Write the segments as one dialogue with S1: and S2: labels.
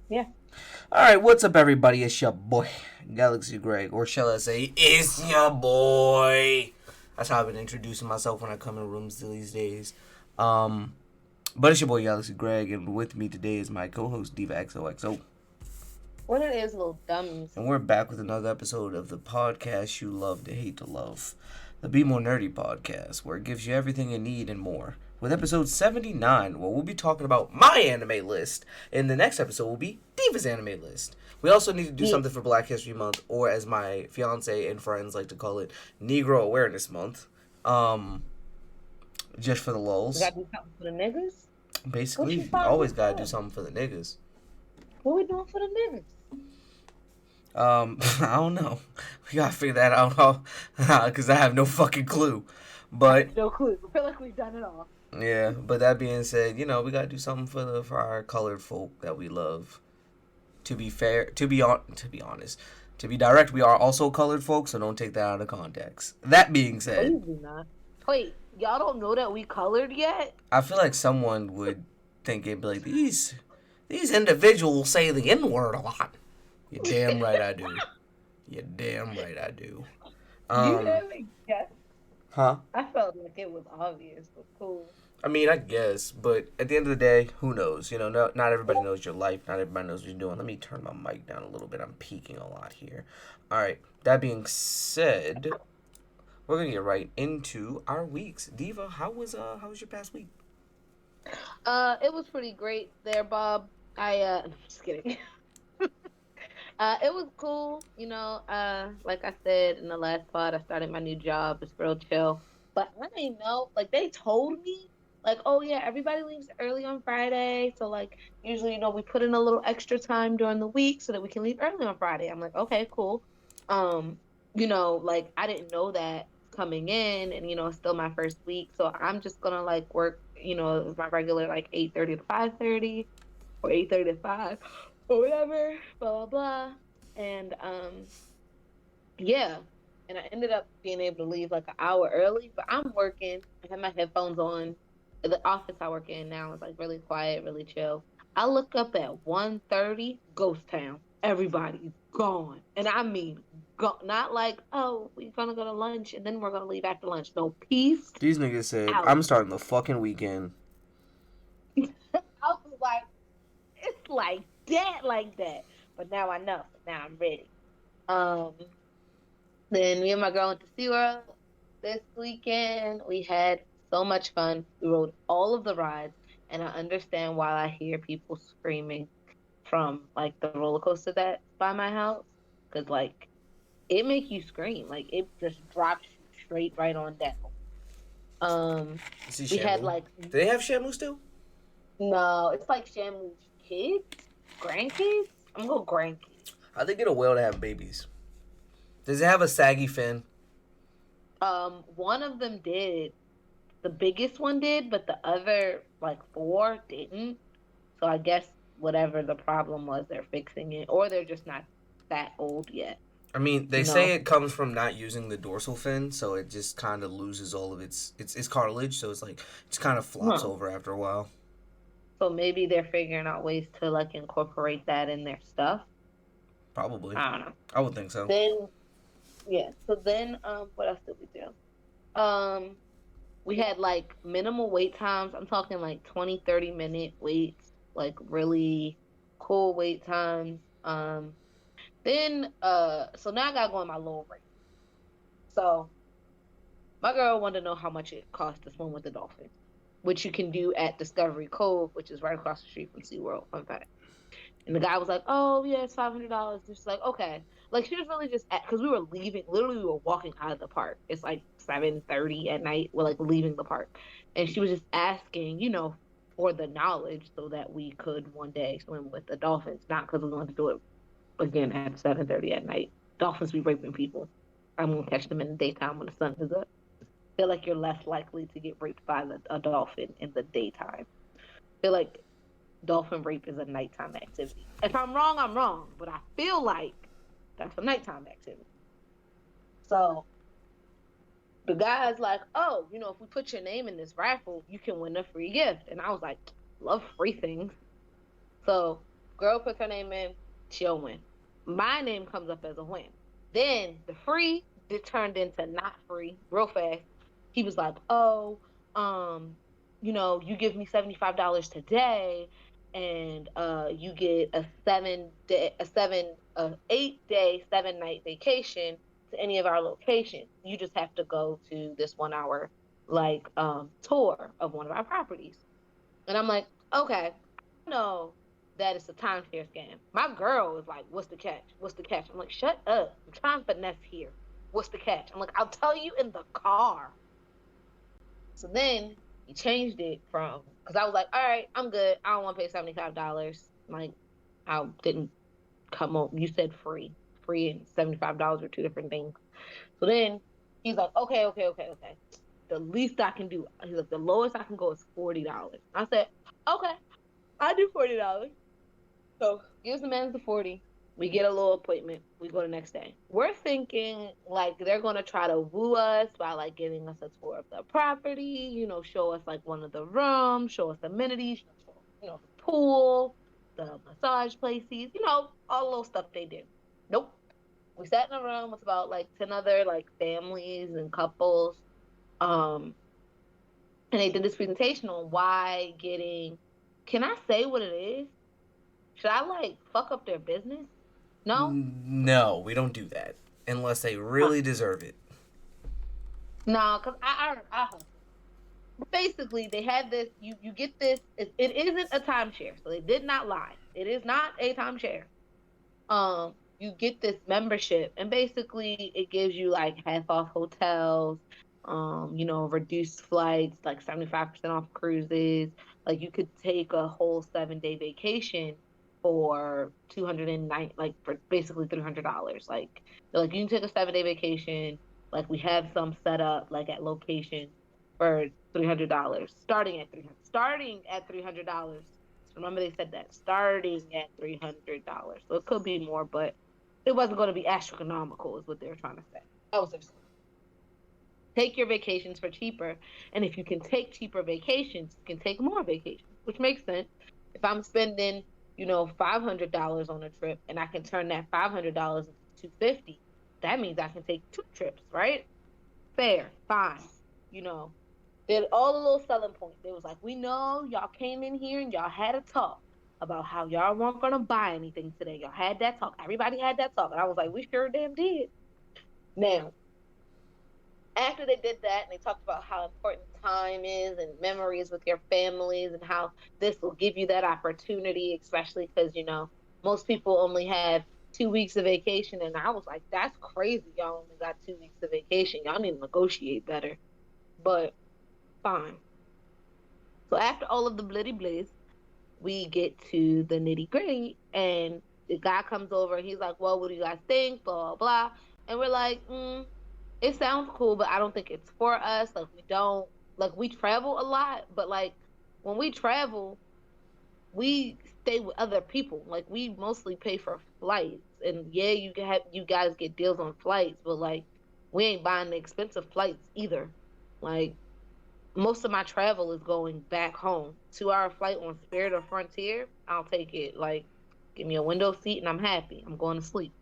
S1: Yeah.
S2: All right, what's up, everybody? It's your boy, Galaxy Greg, or shall I say, it's your boy. That's how I've been introducing myself when I come in rooms these days. Um, but it's your boy, Galaxy Greg, and with me today is my co-host, Diva XOXO.
S1: What it is, little dummies.
S2: And we're back with another episode of the podcast you love to hate to love. The Be More Nerdy podcast, where it gives you everything you need and more. With episode 79, where we'll be talking about my anime list. And the next episode will be Diva's anime list. We also need to do
S1: Yeah.
S2: something for Black History Month, or as my fiance and friends like to call it, Negro Awareness Month. Um, just for the
S1: We
S2: lulz.
S1: gotta do something for the niggas. What you
S2: Basically,
S1: find
S2: always
S1: this
S2: gotta do
S1: for?
S2: something for the niggas.
S1: What we doing for the niggas?
S2: I don't know. We gotta figure that out, because I have no fucking clue.
S1: I
S2: But
S1: have no clue. I feel like we've done it all.
S2: yeah, but that being said, we gotta do something for our colored folk that we love. To be fair, to be honest, to be direct, we are also colored folks, so don't take that out of context. That being said,
S1: Please do not. Wait, y'all don't know that we colored yet?
S2: I feel like someone would think it'd be like these individuals say the N word a lot. You're damn right I do. You're damn right I do.
S1: You
S2: Um,
S1: haven't guessed.
S2: huh?
S1: I felt like it was obvious, but cool.
S2: I mean, I guess, but at the end of the day, who knows? Not everybody knows your life. Not everybody knows what you're doing. Let me turn my mic down a little bit. I'm peaking a lot here. All right. That being said, we're gonna get right into our weeks. Diva, how was your past week?
S1: It was pretty great there, Bob. I'm just kidding. It was cool, like I said in the last pod, I started my new job. It's real chill. But I didn't know, like they told me, like, oh yeah, everybody leaves early on Friday. So like usually, we put in a little extra time during the week so that we can leave early on Friday. I'm like, okay, cool. Um, like I didn't know that coming in and it's still my first week. So I'm just gonna like work, my regular like 8:30 to 5:30 or 8:30 to 5 or whatever, blah blah blah. And yeah. And I ended up being able to leave like an hour early, but I'm working. I have my headphones on. The office I work in now is like really quiet, really chill. I look up at 1:30, ghost town. Everybody's gone. And I mean not like, oh, we're gonna go to lunch and then we're gonna leave after lunch. No, peace
S2: These niggas said
S1: out.
S2: I'm starting the fucking weekend.
S1: I was like, it's like that. But now I know. Now I'm ready. Um, then me and my girl went to SeaWorld this weekend. We had so much fun. We rode all of the rides, and I understand why I hear people screaming from like the roller coaster that's by my house, because like it make you scream. Like it just drops you straight right on down. Um,
S2: See
S1: we had
S2: Shamu.
S1: like
S2: Do they have Shamu still?
S1: no, it's like Shamu's kids, grandkids. I'm gonna go grandkids.
S2: I think it'll well to have babies. Does it have a saggy fin?
S1: One of them did. The biggest one did, but the other like four didn't. So I guess whatever the problem was, they're fixing it, or they're just not that old yet.
S2: I mean, they
S1: You
S2: say
S1: know.
S2: it comes from not using the dorsal fin, so it just kind of loses all of its cartilage. So it's like it just kind of flops
S1: Huh.
S2: over after a while.
S1: So maybe they're figuring out ways to like incorporate that in their stuff.
S2: Probably,
S1: I don't know.
S2: I would think so.
S1: Then yeah. So then what else did we do? We had like minimal wait times. I'm talking like 20-30 minute waits, like really cool wait times. Then so now I gotta go on my low rate. So my girl wanted to know how much it cost to swim with the dolphins, which you can do at Discovery Cove, which is right across the street from SeaWorld. Fun fact. And the guy was like, "Oh yeah, it's $500." Just like, okay, like she was really just because we were leaving. Literally, we were walking out of the park. It's like 7:30 at night. We're like leaving the park, and she was just asking, for the knowledge so that we could one day swim with the dolphins. Not because we wanted to do it again at 7:30 at night. Dolphins be raping people. I'm gonna catch them in the daytime when the sun is up. Feel like you're less likely to get raped by a dolphin in the daytime. Feel like dolphin rape is a nighttime activity. If I'm wrong, I'm wrong, but I feel like that's a nighttime activity. So the guy's like, oh, if we put your name in this raffle, you can win a free gift. And I was like, love free things. So Girl puts her name in, she'll win. My name comes up as a win. Then the free turned into not free real fast. He was like, "Oh, um, you give me $75 today, and you get a 8 day, 7 night vacation to any of our locations. You just have to go to this 1 hour tour of one of our properties." And I'm like, okay, I know that it's a timeshare scam. My girl is like, what's the catch? What's the catch? I'm like, shut up. I'm trying to finesse here. What's the catch? I'm like, I'll tell you in the car. So then he changed it from, because I was like, all right, I'm good. I don't want to pay $75. Like, I didn't come up. You said free. Free and $75 are two different things. So then he's like, okay. The least I can do, he's like, the lowest I can go is $40. I said, okay, I do $40. So gives the man the 40. We get a little appointment. We go the next day. We're thinking like they're gonna try to woo us by like giving us a tour of the property, show us like one of the rooms, show us amenities, the pool, the massage places, all the little stuff they do. Nope. We sat in a room with about like 10 other like families and couples. And they did this presentation on why can I say what it is? Should I like fuck up their business? No?
S2: No, we don't do that unless they really deserve it.
S1: No, because I basically they had this, you get this, it isn't a timeshare, so they did not lie. It is not a timeshare. You get this membership, and basically it gives you like half off hotels, reduced flights, like 75% off cruises. Like you could take a whole 7 day vacation for 209, like for basically $300. Like they're like, you can take a 7 day vacation. Like we have some set up like at locations for $300, starting at $300. Remember they said that starting at $300. So it could be more, but it wasn't going to be astronomical, is what they were trying to say. That was their saying. Take your vacations for cheaper, and if you can take cheaper vacations, you can take more vacations, which makes sense. If I'm spending, $500 on a trip, and I can turn that $500 into $250, that means I can take 2 trips, right? Fair, fine. Did all the little selling points. They was like, we know y'all came in here and y'all had a talk about how y'all weren't gonna buy anything today. Y'all had that talk. Everybody had that talk, and I was like, we sure damn did. Now, after they did that and they talked about how important time is and memories with your families and how this will give you that opportunity, especially because, most people only have 2 weeks of vacation. And I was like, that's crazy. Y'all only got 2 weeks of vacation. Y'all need to negotiate better. But fine. So after all of the blitty blitz, we get to the nitty gritty, and the guy comes over and he's like, well, what do you guys think? Blah, blah, blah. And we're like, it sounds cool, but I don't think it's for us. Like, we travel a lot, but like, when we travel, we stay with other people. Like, we mostly pay for flights. And yeah, you guys get deals on flights, but like, we ain't buying the expensive flights either. Like, most of my travel is going back home. 2 hour flight on Spirit or Frontier, I'll take it. Like, give me a window seat and I'm happy. I'm going to sleep.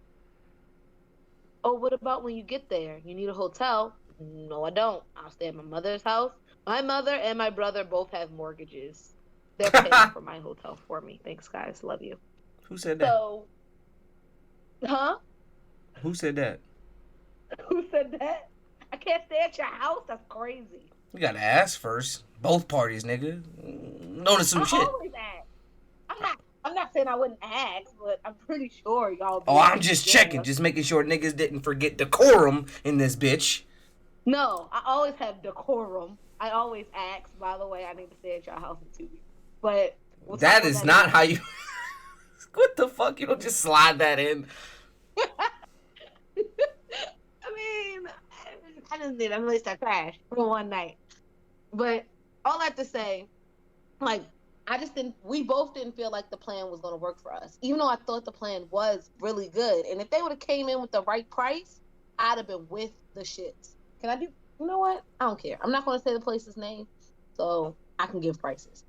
S1: Oh, what about when you get there? You need a hotel? No, I don't. I'll stay at my mother's house. My mother and my brother both have mortgages. They're paying for my hotel for me. Thanks, guys. Love you.
S2: Who said that?
S1: So, huh?
S2: Who said that?
S1: Who said that? I can't stay at your house? That's crazy.
S2: You gotta ask first. Both parties, nigga. Notice some shit.
S1: I always ask. I'm not saying I wouldn't ask, but I'm pretty sure y'all.
S2: Oh, I'm just checking, just making sure niggas didn't forget decorum in this bitch.
S1: No, I always have decorum. I always ask. By the way, I need to stay at your house in 2 weeks. But
S2: that is not how you. What the fuck? You don't just slide that in.
S1: I mean, I just need a list of trash for one night. But all I have to say, like, we both didn't feel like the plan was going to work for us, even though I thought the plan was really good. And if they would have came in with the right price, I'd have been with the shits. You know what? I don't care. I'm not going to say the place's name, so I can give prices.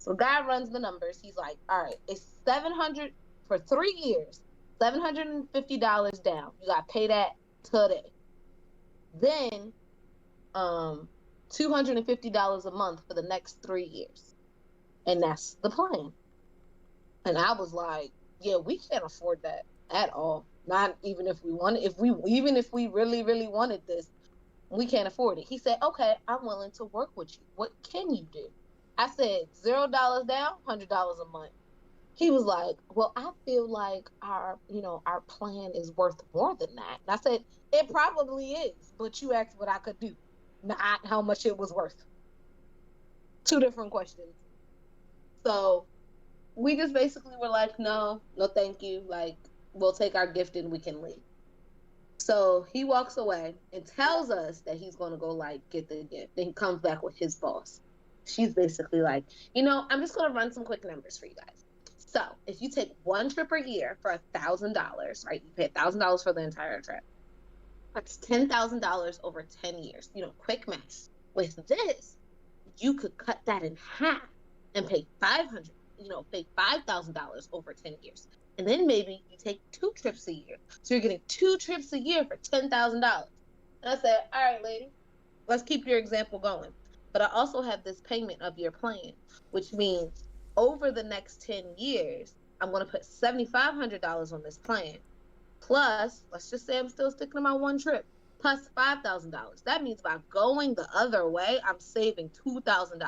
S1: So guy runs the numbers. He's like, all right, it's 700 for 3 years, $750 down. You got to pay that today. Then, $250 a month for the next 3 years, and that's the plan. And I was like, yeah, we can't afford that at all. Not even if we wanted, even if we really, really wanted this, we can't afford it. He said, okay, I'm willing to work with you. What can you do? I said, $0 down, $100 a month. He was like, well, I feel like our plan is worth more than that. And I said, it probably is, but you asked what I could do, not how much it was worth. Two different questions. So we just basically were like, no, thank you. Like, we'll take our gift and we can leave. So he walks away and tells us that he's going to go, like, get the gift. Then he comes back with his boss. She's basically like, I'm just going to run some quick numbers for you guys. So if you take one trip a year for $1,000, right? You pay $1,000 for the entire trip. That's $10,000 over 10 years. Quick math. With this, you could cut that in half and pay pay $5,000 over 10 years. And then maybe you take 2 trips a year. So you're getting 2 trips a year for $10,000. And I said, all right, lady, let's keep your example going. But I also have this payment of your plan, which means over the next 10 years, I'm going to put $7,500 on this plan. Plus, let's just say I'm still sticking to my one trip, plus $5,000. That means by going the other way, I'm saving $2,000.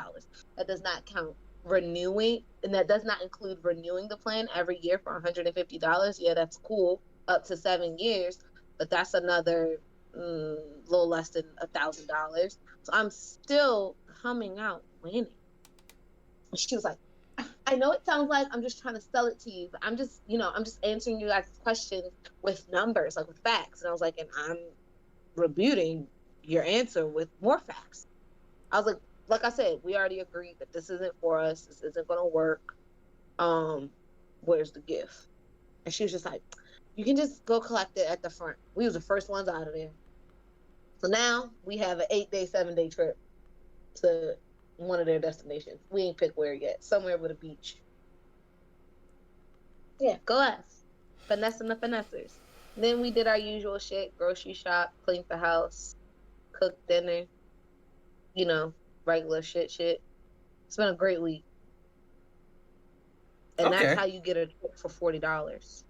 S1: That does not count renewing, and that does not include renewing the plan every year for $150. Yeah, that's cool, up to 7 years, but that's another little less than $1,000. So I'm still coming out winning. She was like, I know it sounds like I'm just trying to sell it to you, but I'm just answering you guys' questions with numbers, like with facts. And I was like, and I'm rebuting your answer with more facts. I was like I said, we already agreed that this isn't for us. This isn't going to work. Where's the gift? And she was just like, you can just go collect it at the front. We was the first ones out of there. So now we have an 8-day, 7-day trip to one of their destinations. We ain't picked where yet. Somewhere with a beach. Yeah, go us. Finessing the finessers. Then we did our usual shit. Grocery shop, clean the house, cook dinner. Regular shit. It's been a great week. And
S2: Okay.
S1: that's how you get a trip for $40.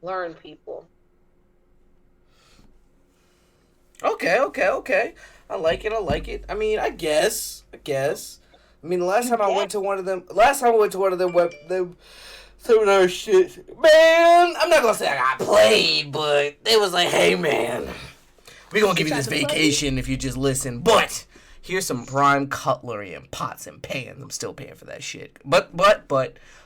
S1: Learn, people.
S2: Okay. I like it. I mean, I guess. I mean, the last time I went to one of them seminar shit, man, I'm not gonna say I got played, but they was like, hey, man, we gonna give you this vacation if you just listen, but here's some prime cutlery and pots and pans. I'm still paying for that shit. But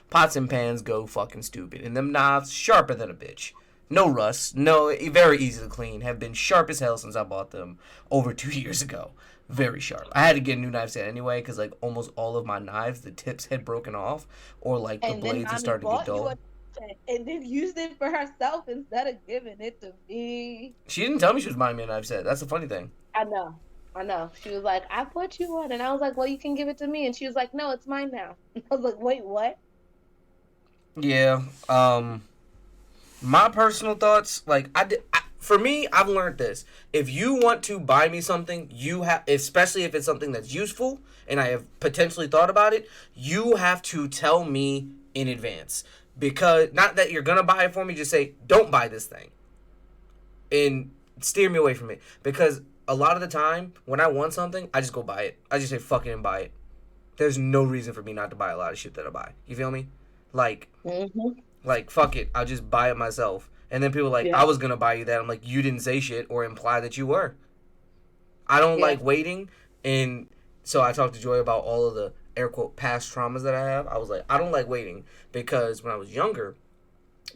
S2: pots and pans go fucking stupid, and them knives sharper than a bitch. No rust, no, very easy to clean. Have been sharp as hell since I bought them over 2 years ago. Very sharp. I had to get a new knife set anyway because like almost all of my knives, the tips had broken off, or like the blades had started to get dull.
S1: And then used it for herself instead of giving it to me.
S2: She didn't tell me she was buying me a knife set. That's the funny thing.
S1: I know. She was like, I put you one, and I was like, well, you can give it to me, and she was like, no, it's mine now. I was like, wait, what?
S2: Yeah. My personal thoughts, like for me, I've learned this. If you want to buy me something, you have, especially if it's something that's useful and I have potentially thought about it, you have to tell me in advance. Because, not that you're going to buy it for me, just say, don't buy this thing. And steer me away from it. Because a lot of the time, when I want something, I just go buy it. I just say, fuck it and buy it. There's no reason for me not to buy a lot of shit that I buy. You feel me? Like, like, fuck it. I'll just buy it myself. And then people are like, I was going to buy you that. I'm like, you didn't say shit or imply that you were. I don't like waiting. And so I talked to Joy about all of the, air quote, past traumas that I have. I was like, I don't like waiting. Because when I was younger,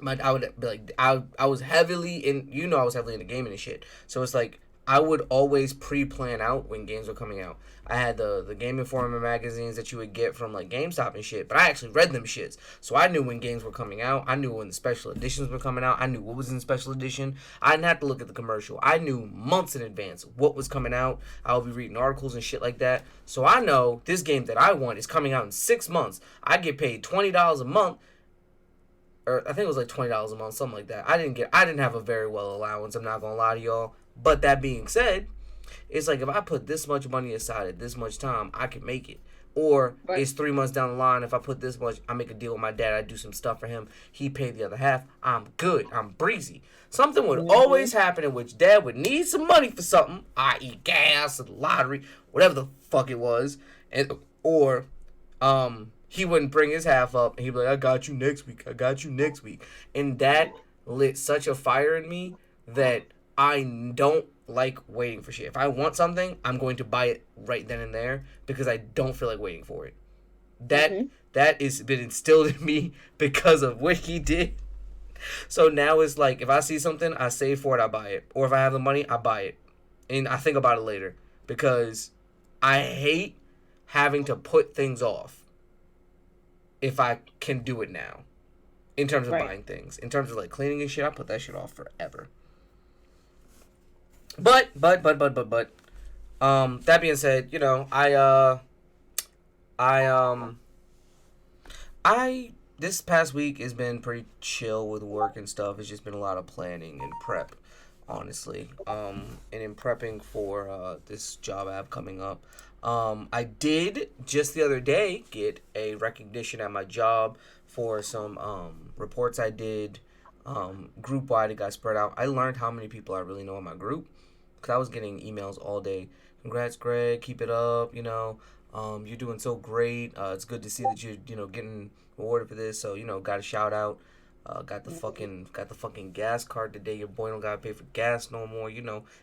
S2: I would be like, I was heavily in, I was heavily into gaming and shit. So it's like, I would always pre-plan out when games were coming out. I had the Game Informer magazines that you would get from like GameStop and shit, but I actually read them shits. So I knew when games were coming out. I knew when the special editions were coming out. I knew what was in special edition. I didn't have to look at the commercial. I knew months in advance what was coming out. I would be reading articles and shit like that. So I know this game that I want is coming out in 6 months. I get paid $20 a month, or I think it was like $20 a month, something like that. I didn't have a very well allowance. I'm not gonna lie to y'all. But that being said, it's like if I put this much money aside at this much time, I can make it. Or
S1: Right.
S2: it's 3 months down the line. If I put this much, I make a deal with my dad. I do some stuff for him. He paid the other half. I'm good. I'm breezy. Something would always happen in which dad would need some money for something, i.e., gas, lottery, whatever the fuck it was, or he wouldn't bring his half up, and he'd be like, "I got you next week. I got you next week," and that lit such a fire in me that I don't like waiting for shit. If I want something, I'm going to buy it right then and there because I don't feel like waiting for it. That is been instilled in me because of what he did. So now it's like if I see something, I save for it, I buy it. Or if I have the money, I buy it. And I think about it later because I hate having to put things off if I can do it now. In terms of buying things. In terms of like cleaning and shit, I put that shit off forever. But that being said, you know, I this past week has been pretty chill with work and stuff. It's just been a lot of planning and prep, honestly. And in prepping for this job I have coming up, I did just the other day get a recognition at my job for some reports I did. Group wide, it got spread out. I learned how many people I really know in my group because I was getting emails all day. Congrats, Greg. Keep it up. You know, you're doing so great. It's good to see that you're getting rewarded for this. So got a shout out. Got the fucking gas card today. Your boy don't gotta pay for gas no more.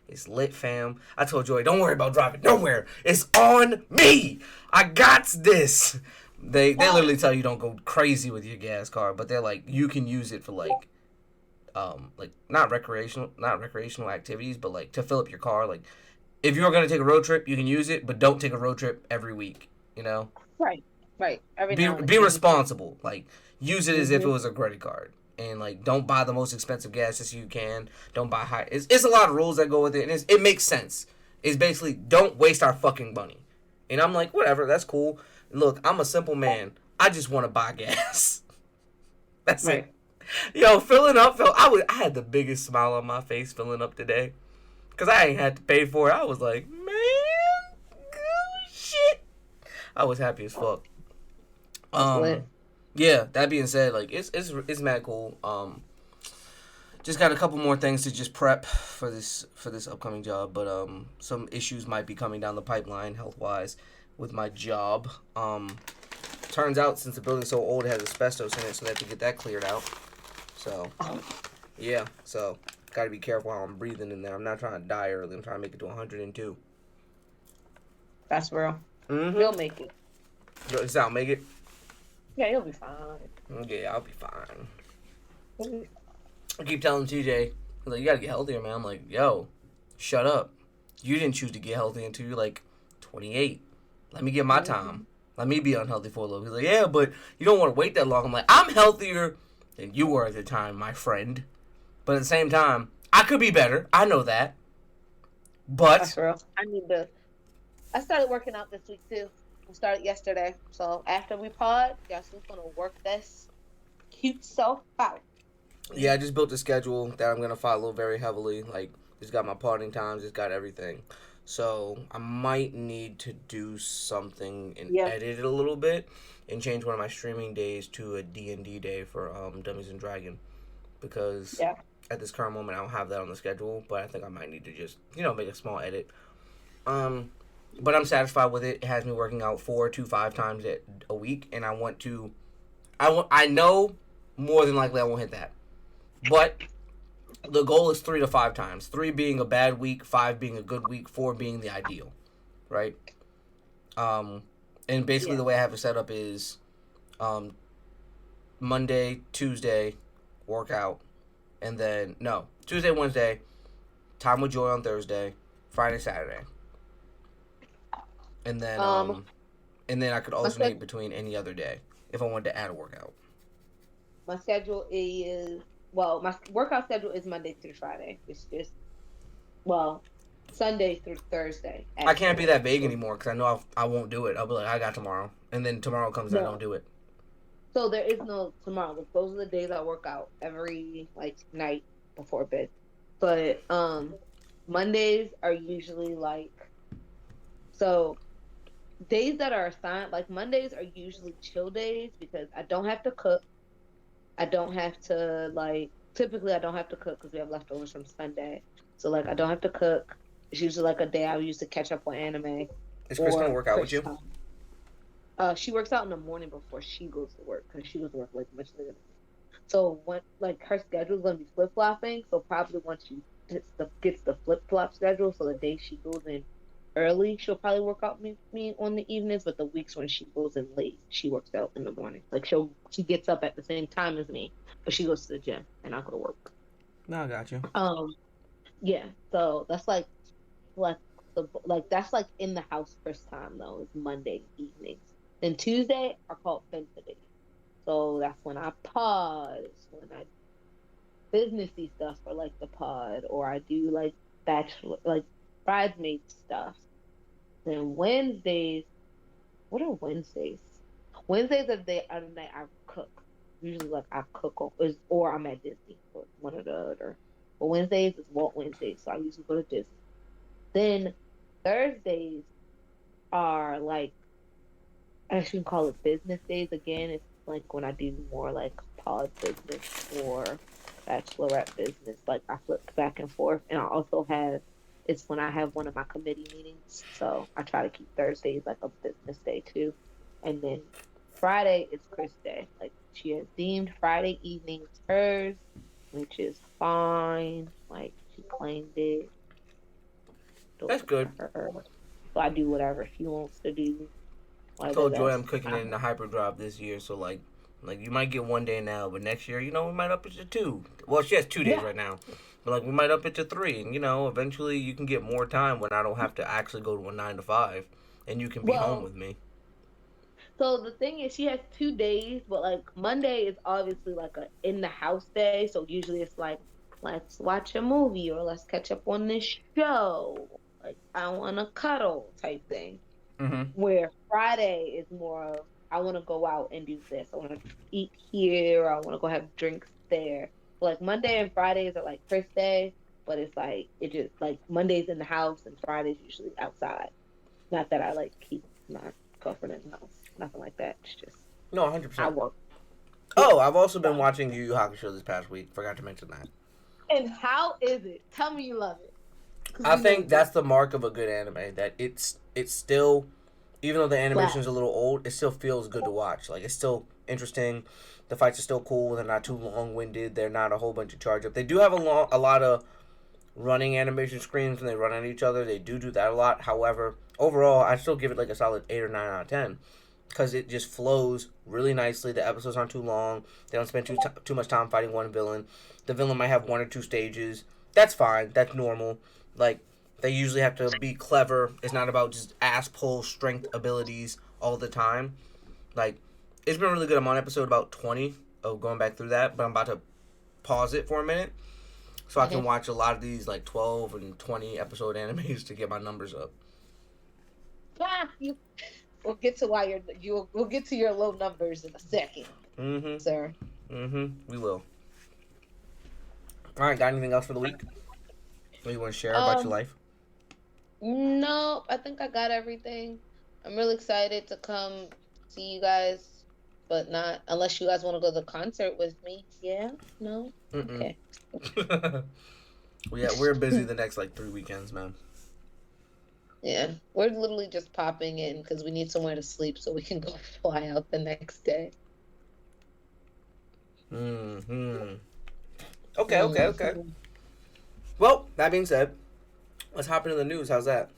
S2: It's lit, fam. I told Joy, don't worry about driving nowhere. It's on me. I got this. They literally tell you don't go crazy with your gas card, but they're like you can use it for like not recreational activities, but like to fill up your car. Like if you're gonna take a road trip, you can use it, but don't take a road trip every week.
S1: Right.
S2: Be responsible. Like use it as if it was a credit card, and like don't buy the most expensive gas as you can. Don't buy high. It's a lot of rules that go with it, and it makes sense. It's basically don't waste our fucking money. And I'm like, whatever, that's cool. Look, I'm a simple man. I just want to buy gas. That's it. Yo, filling up, I had the biggest smile on my face filling up today. Because I ain't had to pay for it. I was like, man, good shit. I was happy as fuck. Yeah, that being said, like, it's mad cool. Just got a couple more things to just prep for this upcoming job. But some issues might be coming down the pipeline health-wise with my job. Turns out since the building's so old, it has asbestos in it, so they have to get that cleared out. So, yeah. So, got to be careful how I'm breathing in there. I'm not trying to die early. I'm trying to make it to 102.
S1: That's real.
S2: Mm-hmm.
S1: You'll make it.
S2: I'll make it?
S1: Yeah, you'll be fine.
S2: Yeah, I'll be fine. I keep telling TJ, he's like, you got to get healthier, man. I'm like, yo, shut up. You didn't choose to get healthy until you're like 28. Let me get my time. Let me be unhealthy for a little bit. He's like, yeah, but you don't want to wait that long. I'm like, I'm healthier than you were at the time, my friend. But at the same time, I could be better. I know that. But
S1: that's real. I started working out this week too. We started yesterday. So after we pod, guess who's gonna work this cute self out?
S2: Yeah, I just built a schedule that I'm gonna follow very heavily. Like, it's got my partying times, it's got everything. So I might need to do something and edit it a little bit and change one of my streaming days to a D&D day for Dummies and Dragon, because at this current moment I don't have that on the schedule. But I think I might need to just make a small edit. But I'm satisfied with it. It has me working out 4 to 5 times a week, and I know more than likely I won't hit that, but the goal is 3 to 5 times. 3 being a bad week, 5 being a good week, 4 being the ideal, right? And basically the way I have it set up is Monday, Tuesday, workout, and then Tuesday, Wednesday, time with Joy on Thursday, Friday, Saturday, and then
S1: Um,
S2: I could
S1: my
S2: alternate
S1: schedule,
S2: between any other day if I wanted to add a workout.
S1: my schedule is my workout schedule is Monday through Friday. It's just well, Sunday through Thursday,
S2: I can't be
S1: actually.
S2: that vague
S1: So
S2: anymore because I know I won't do it. I'll be like, I got tomorrow, and then tomorrow comes and I don't
S1: no.
S2: do it.
S1: So there is no tomorrow. Like, those are the days I work out every like night before bed. But Mondays are usually like so days that are assigned like Mondays are usually chill days because I don't have to cook. I don't have to like typically I don't have to cook because we have leftovers from Sunday. So like I don't have to cook. It's usually like a day I use to catch up on anime
S2: Is Chris gonna
S1: or
S2: work out with
S1: Chris
S2: you?
S1: time. She works out in the morning before she goes to work because she goes to work like much later than me. So when like her schedule's gonna be flip flopping, so probably once she gets the flip flop schedule, so the day she goes in early, she'll probably work out me on the evenings, but the weeks when she goes in late, she works out in the morning. Like she gets up at the same time as me, but she goes to the gym and I go to work.
S2: No, I got you.
S1: Um, yeah, so that's like like that's like in the house first time though, is Monday evenings. And Tuesday are called Fenta days. So that's when I pause, when I businessy stuff for like the pod, or I do like bachelor like bridesmaid stuff. Then Wednesdays, what are Wednesdays? Wednesdays are the night I cook. Usually like I cook or I'm at Disney, or one or the other. But Wednesdays is Walt Wednesdays, so I usually go to Disney. Then Thursdays are like I guess you can call it business days again. It's like when I do more like pod business or bachelorette business. Like I flip back and forth. And I also have it's when I have one of my committee meetings. So I try to keep Thursdays like a business day too. And then Friday is Chris Day. Like she has deemed Friday evenings hers, which is fine. Like she claimed it. Do
S2: That's
S1: it
S2: good.
S1: for her. So I do whatever she wants to do.
S2: I
S1: Whether
S2: told Joy
S1: that's
S2: I'm cooking it in the hyperdrive this year, so like you might get one day now, but next year, we might up it to two. Well, she has 2 days
S1: yeah.
S2: right now, but like we might up it to three, and eventually you can get more time when I don't have to actually go to a 9 to 5, and you can be home
S1: Well,
S2: with me.
S1: so the thing is, she has 2 days, but like Monday is obviously like a in the house day. So usually it's like, let's watch a movie or let's catch up on this show. Like I want to cuddle type thing.
S2: Mm-hmm.
S1: Where Friday is more of I want to go out and do this. I want to eat here. I want to go have drinks there. Like Monday and Fridays are like Chris Day, but it's like it just like Monday's in the house and Friday's usually outside. Not that I like keep my girlfriend in the house. Nothing like that. It's just
S2: No,
S1: I
S2: 100%.
S1: work. Yeah.
S2: Oh, I've also been
S1: So.
S2: watching Yu Yu Hakusho this past week. Forgot to mention that.
S1: And how is it? Tell me you love it. Because
S2: I
S1: we know
S2: think
S1: you do.
S2: that's the mark of a good anime. That it's still, even though the animation
S1: Flat.
S2: is a little old, it still feels good to watch. Like it's still interesting. The fights are still cool. They're not too long winded. They're not a whole bunch of charge up. They do have a lot of running animation screens when they run at each other. They do that a lot. However, overall, I still give it like a solid 8 or 9 out of 10 because it just flows really nicely. The episodes aren't too long. They don't spend too much time fighting one villain. The villain might have 1 or 2 stages. That's fine. That's normal. Like they usually have to be clever. It's not about just ass pull strength abilities all the time. Like it's been really good. I'm on episode about 20 of going back through that, but I'm about to pause it for a minute so I can
S1: Mm-hmm.
S2: watch a lot of these like 12 and 20 episode animes to get my numbers up.
S1: You. We'll get to why we'll get to your low numbers in a second,
S2: Mm-hmm.
S1: sir.
S2: Mm-hmm. We will. All right. Got anything else for the week? What you want to share about your
S1: Um,
S2: life?
S1: no, I think I got everything. I'm really excited to come see you guys, but not unless you guys want to go to the concert with me. Yeah? No?
S2: Mm-mm.
S1: Okay.
S2: Yeah, we're busy the next like 3 weekends, man.
S1: Yeah, we're literally just popping in because we need somewhere to sleep so we can go fly out the next day.
S2: Mm-hmm. Okay. Okay. Okay.
S1: Mhm.
S2: Well, that being said, let's hop into the news. How's that?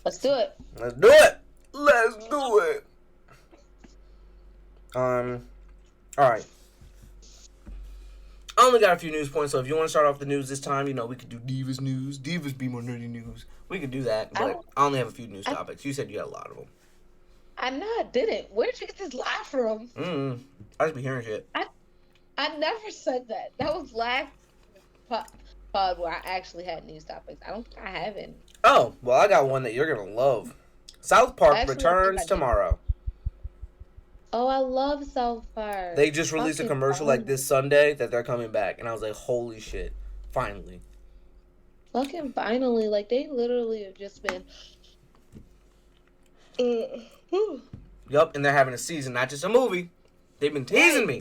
S1: Let's do it.
S2: Let's do it. Let's do it. All right. I only got a few news points, so if you want to start off the news this time, we could do Diva's news. Diva's Be More Nerdy news. We could do that, but I only have a few news topics. You said you had a lot of them.
S1: I know I didn't. Where did you get this lie from?
S2: I just be hearing shit.
S1: I never said that. That was last pod where I actually had news topics. I don't think I have any.
S2: Oh, well, I got one that you're going to love. South Park returns tomorrow.
S1: Oh, I love South Park.
S2: They just released a commercial like this Sunday that they're coming back, and I was like, holy shit, finally.
S1: Fucking finally. Like, they literally have just been...
S2: Yup, and they're having a season, not just a movie. They've been teasing me.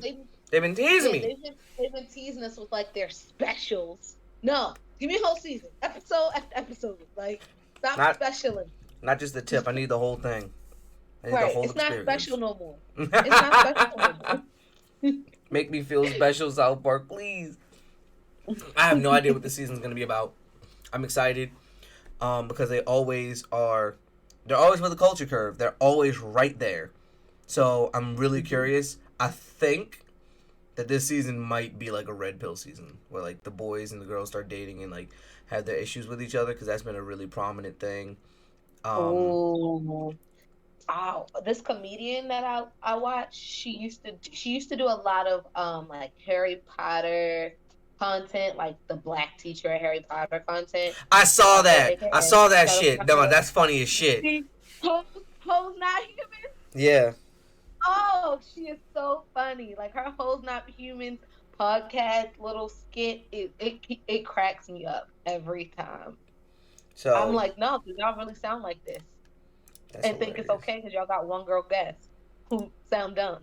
S2: They've been teasing me.
S1: They've been teasing us with, like, their specials. No, give me a whole season. Episode after episode. Like, stop specialing.
S2: Not just the tip. I need the whole thing.
S1: Right, it's not special no more. It's not special no more.
S2: Make me feel special, South Park, please. I have no idea what the season's going to be about. I'm excited because they always are. They're always with the culture curve. They're always right there. So I'm really curious. I think that this season might be like a red pill season where like the boys and the girls start dating and like have their issues with each other because that's been a really prominent thing.
S1: This comedian that I watch, she used to do a lot of like Harry Potter content, like the black teacher at Harry Potter content.
S2: I saw that. I saw that shit. No, that's funny as shit.
S1: Hoes Not Human?
S2: Yeah.
S1: Oh, she is so funny. Like her Hoes Not Human podcast little skit, it cracks me up every time. So I'm like, no, do y'all really sound like this? And hilarious. Think it's okay because y'all got one girl guest who sound dumb.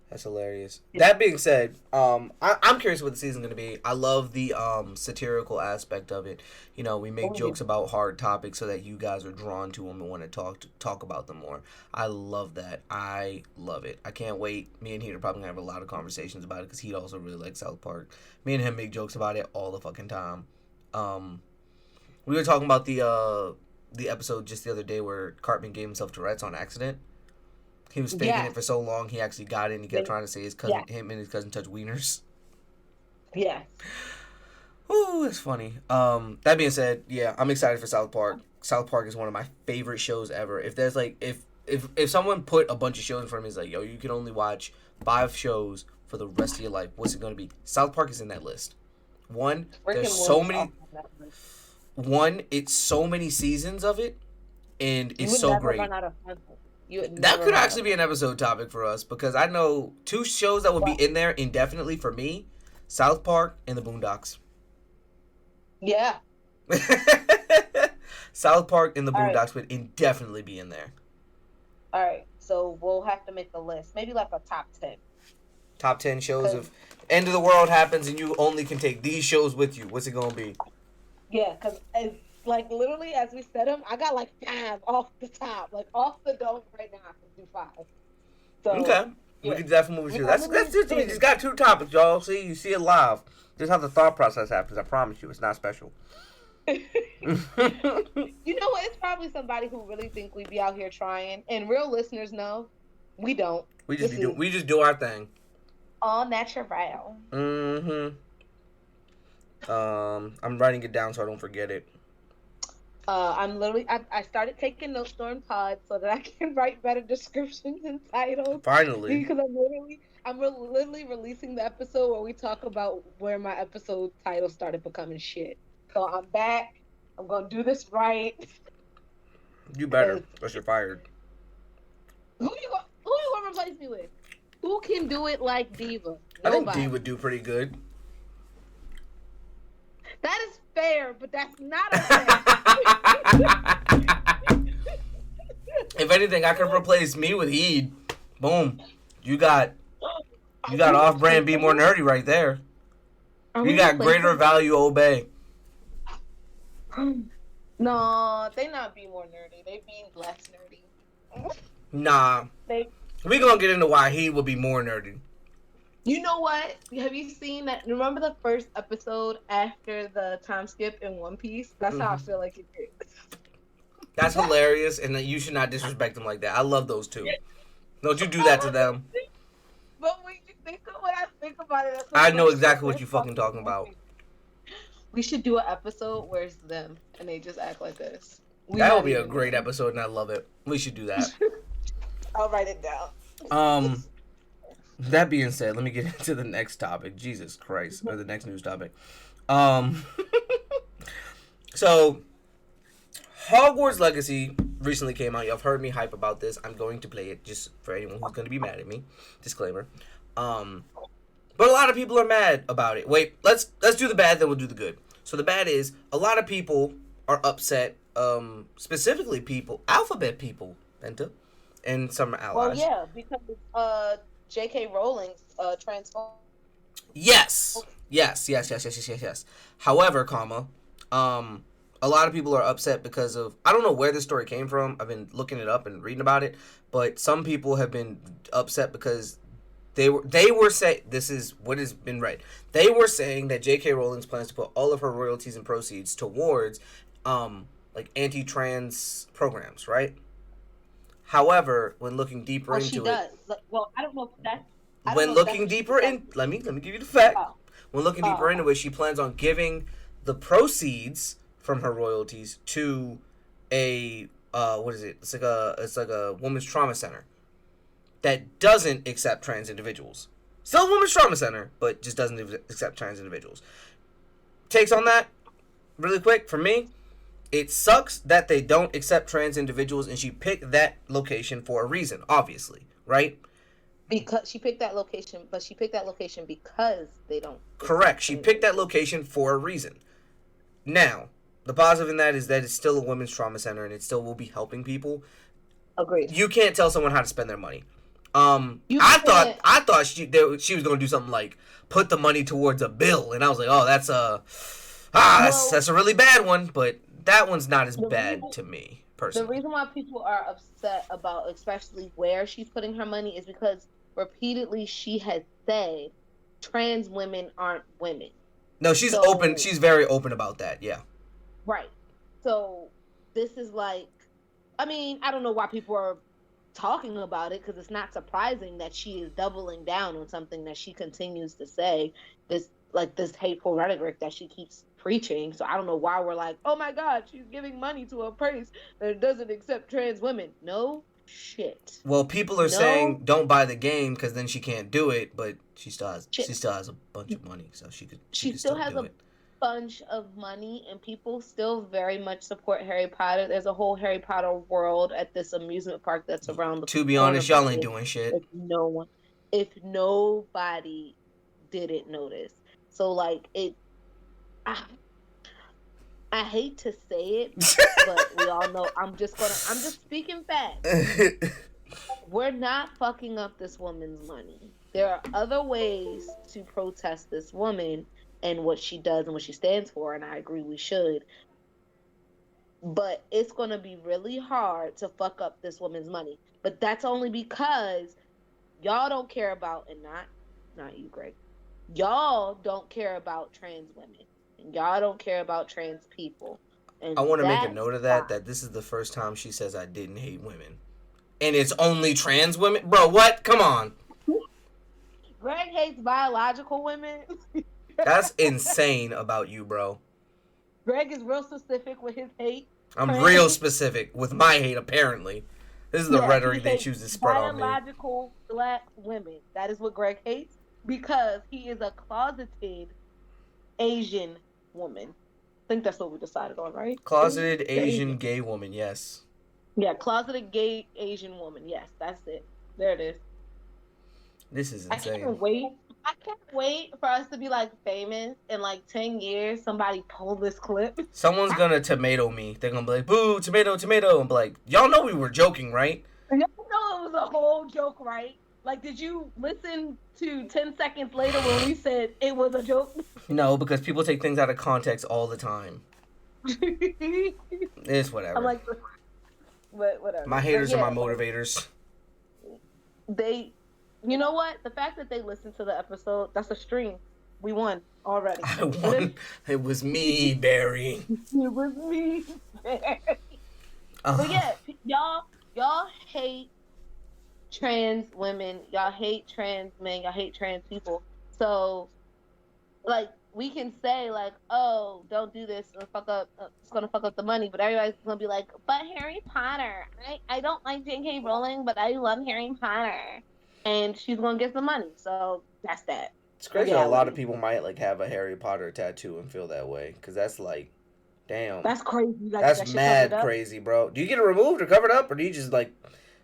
S2: That's hilarious. That being said, I'm curious what the season's going to be. I love the satirical aspect of it. We make jokes about hard topics so that you guys are drawn to them and want to talk about them more. I love that. I love it. I can't wait. Me and Heat are probably going to have a lot of conversations about it because Heat also really likes South Park. Me and him make jokes about it all the fucking time. We were talking about the episode just the other day where Cartman gave himself Tourette's on accident. He was faking it for so long, he actually got it, and he kept trying to say him and his cousin touch wieners. Yeah. Ooh, that's funny. That being said, yeah, I'm excited for South Park. South Park is one of my favorite shows ever. If there's like, if someone put a bunch of shows in front of me, it's like, yo, you can only watch 5 shows for the rest of your life. What's it going to be? South Park is in that list. There's so many. It's so many seasons of it, and it's so great. That could actually be an episode topic for us because I know 2 shows that would be in there indefinitely for me: South Park and the Boondocks. Yeah. South Park and the Boondocks would indefinitely be in there.
S1: All right, so we'll have to make a list, maybe like a top 10.
S2: Top 10 shows of end of the world happens and you only can take these shows with you. What's it gonna be?
S1: Yeah, because like literally as we said them, I got like 5 off the top, like off the dome right now. I can do 5. So,
S2: okay, we can definitely move through. That's just we just got 2 topics, y'all. See, you see it live. This is how the thought process happens. I promise you, it's not special.
S1: You know what? It's probably somebody who really think we be out here trying, and real listeners know we don't.
S2: We just do our thing.
S1: All natural.
S2: I'm writing it down so I don't forget it.
S1: I started taking notes during pods so that I can write better descriptions and titles.
S2: Finally.
S1: Because I'm literally releasing the episode where we talk about where my episode title started becoming shit. So I'm back. I'm gonna do this right.
S2: You better, or you're fired.
S1: Who you gonna replace me with? Who can do it like Diva? Nobody.
S2: I think Diva would do pretty good.
S1: That is fair, but that's not okay.
S2: If anything, I could replace me with Eid. Boom. You got off-brand Be More Nerdy right there. You got greater value Obey.
S1: No, they not Be More Nerdy. They be less nerdy.
S2: Nah. We gonna get into why he would be more nerdy.
S1: You know what? Have you seen that? Remember the first episode after the time skip in One Piece? That's how I feel like it is.
S2: That's hilarious, and you should not disrespect them like that. I love those 2. Don't you do that to them.
S1: But when you think of what I think about it. That's
S2: I
S1: pretty
S2: know
S1: much
S2: exactly
S1: what
S2: what you're fucking talking about.
S1: we should do an episode where it's them and they just act like us. We
S2: That would
S1: not
S2: be a
S1: even
S2: great
S1: them.
S2: episode, and I love it. We should do that.
S1: I'll write it down.
S2: Um, that being said, let me get into the next topic. Jesus Christ, or the next news topic. Um, so Hogwarts Legacy recently came out. Y'all have heard me hype about this. I'm going to play it just for anyone who's going to be mad at me. Disclaimer. But a lot of people are mad about it. Wait, let's do the bad, then we'll do the good. So the bad is a lot of people are upset. Specifically, alphabet people, Penta, and some allies.
S1: Well, yeah, because J.K. Rowling's transform.
S2: Yes. However, a lot of people are upset because of, I don't know where this story came from. I've been looking it up and reading about it, but some people have been upset because they were saying, this is what has been read. They were saying that J.K. Rowling plans to put all of her royalties and proceeds towards like anti-trans programs, right? However, when looking deeper into
S1: she does. Well, I don't know if that's.
S2: When looking deeper in, let me give you the fact. When looking deeper into it, she plans on giving the proceeds from her royalties to a what is it? It's like a women's trauma center that doesn't accept trans individuals. Still a women's trauma center, but just doesn't accept trans individuals. Takes on that really quick for me. It sucks that they don't accept trans individuals, and she picked that location for a reason, obviously, right?
S1: Because she picked that location, but she picked that location because they don't.
S2: Correct. She picked that location for a reason. Now, the positive in that is that it's still a women's trauma center, and it still will be helping people.
S1: Agreed.
S2: You can't tell someone how to spend their money. I thought she was going to do something like put the money towards a bill, and I was like, oh, that's a really bad one, but that one's not as bad to me personally.
S1: The reason why people are upset about especially where she's putting her money is because repeatedly she has said trans women aren't women.
S2: No, she's open. She's very open about that. Yeah.
S1: Right. So this is like, I mean, I don't know why people are talking about it, because it's not surprising that she is doubling down on something that she continues to say, this hateful rhetoric that she keeps preaching. So I don't know why we're like, oh my God, she's giving money to a place that doesn't accept trans women. No shit.
S2: Well, people are saying don't buy the game because then she can't do it, but she still has a bunch of money, so she could still has do it.
S1: Bunch of money, and people still very much support Harry Potter. There's a whole Harry Potter world at this amusement park that's around the
S2: To be honest, y'all ain't doing shit.
S1: If nobody didn't notice. So like I hate to say it, but we all know I'm just speaking facts. We're not fucking up this woman's money. There are other ways to protest this woman and what she does and what she stands for, and I agree we should. But it's going to be really hard to fuck up this woman's money. But that's only because y'all don't care about, and not you, Greg. Y'all don't care about trans women. And y'all don't care about trans people. And
S2: I want to make a note of that this is the first time she says I didn't hate women. And it's only trans women? Bro, what? Come on.
S1: Greg hates biological women.
S2: That's insane about you, bro.
S1: Greg is real specific with his hate.
S2: I'm real specific with my hate, apparently. This is the rhetoric they choose to spread on me.
S1: Biological black women. That is what Greg hates, because he is a closeted Asian woman. I think that's what we decided on, right?
S2: Closeted Asian gay woman, yes.
S1: Yeah, closeted gay Asian woman. Yes, that's it. There it is.
S2: This is insane.
S1: I can't wait for us to be like famous in like 10 years. Somebody pull this clip.
S2: Someone's gonna tomato me. They're gonna be like, boo, tomato, tomato. And be like, y'all know we were joking, right?
S1: Y'all know it was a whole joke, right? Like, did you listen to 10 seconds later when we said it was a joke?
S2: No, because people take things out of context all the time. It's whatever.
S1: I'm like, whatever.
S2: My haters are my motivators.
S1: You know what? The fact that they listened to the episode, that's a stream. We won already.
S2: I won. It was me, Barry.
S1: It was me, Barry. But yeah, y'all hate trans women. Y'all hate trans men. Y'all hate trans people So like we can say like, oh, don't do this and fuck up, it's gonna fuck up the money, but everybody's gonna be like, but Harry Potter, I don't like J.K. Rowling, but I love Harry Potter, and she's gonna get some money, so that's that.
S2: It's
S1: The
S2: crazy. A lot of
S1: reality.
S2: people might like have a Harry Potter tattoo and feel that way because that's like, damn,
S1: That's crazy. You gotta get
S2: that's
S1: that shit covered
S2: mad
S1: up.
S2: crazy, bro. Do you get it removed or covered up, or do you just like,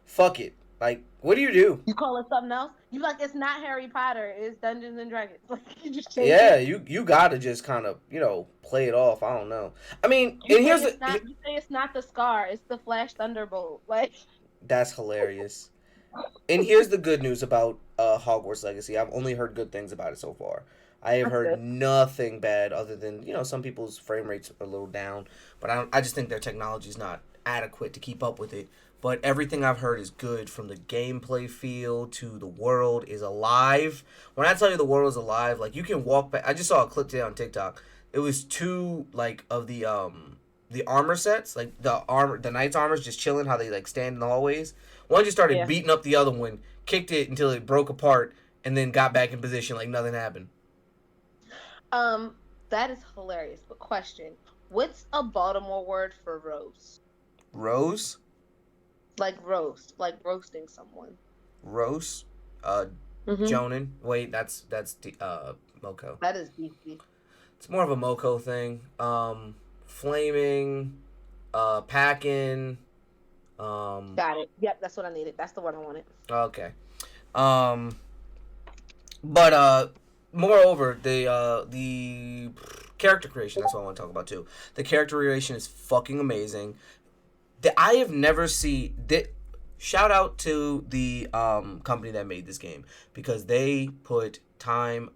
S2: fuck it? Like, what do you do?
S1: You call it something else. You like it's not Harry Potter. It's Dungeons and Dragons. Like you just change
S2: Yeah,
S1: it.
S2: you gotta just kind of play it off. I don't know. I mean,
S1: You
S2: and
S1: say
S2: here's
S1: it's
S2: the
S1: not. You say it's not the Scar. It's the Flash Thunderbolt. Like
S2: that's hilarious. And here's the good news about Hogwarts Legacy. I've only heard good things about it so far. I have
S1: that's
S2: heard
S1: good.
S2: nothing bad other than some people's frame rates are a little down, but I just think their technology is not adequate to keep up with it. But everything I've heard is good, from the gameplay feel to the world is alive. When I tell you the world is alive, like you can walk back. I just saw a clip today on TikTok. It was two like of the armor sets, like the knight's armors just chilling, how they like stand in the hallways. One just started
S1: Yeah.
S2: beating up the other one, kicked it until it broke apart, and then got back in position like nothing happened.
S1: Um, that is hilarious. But question: what's a Baltimore word for roast?
S2: Rose,
S1: Like roast, like roasting someone.
S2: Rose, uh,
S1: Mm-hmm.
S2: Jonan. Wait, that's the Moco.
S1: That is beefy.
S2: It's more of a Moco thing. Flaming, packing.
S1: Got it. Yep, that's what I needed. That's the word I wanted.
S2: Okay. Um, but moreover, the character creation. That's what I want to talk about too. The character creation is fucking amazing. I have never seen that. Shout out to the company that made this game, because they put time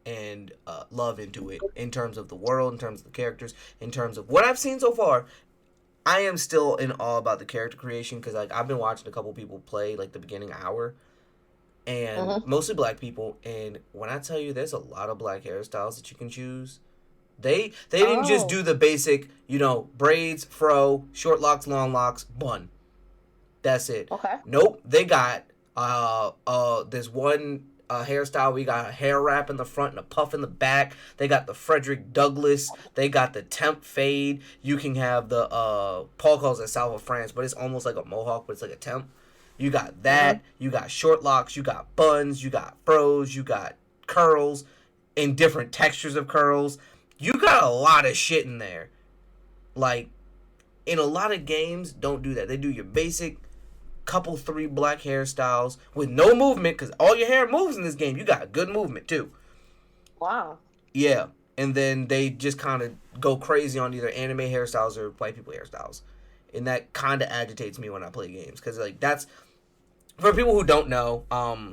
S2: and love into it, in terms of the world, in terms of the characters, in terms of what I've seen so far. I am still in awe about the character creation, because like I've been watching a couple people play like the beginning hour, and
S1: Mm-hmm.
S2: mostly black people. And when I tell you, there's a lot of black hairstyles that you can choose. They didn't just
S1: Oh,
S2: do the basic, braids, fro, short locks, long locks, bun. That's it.
S1: okay.
S2: Nope, they got there's one hairstyle. We got a hair wrap in the front and a puff in the back. They got the Frederick Douglass. They got the temp fade. You can have the Paul calls it South of France, but it's almost like a mohawk, but it's like a temp. You got
S1: Mm-hmm.
S2: that. You got short locks. You got buns. You got fros. You got curls in different textures of curls. You got a lot of shit in there. Like, in a lot of games, don't do that. They do your basic couple three black hairstyles with no movement, because all your hair moves in this game. You got good movement too.
S1: Wow.
S2: Yeah. And then they just kind of go crazy on either anime hairstyles or white people hairstyles. And that kind of agitates me when I play games, because like that's for people who don't know.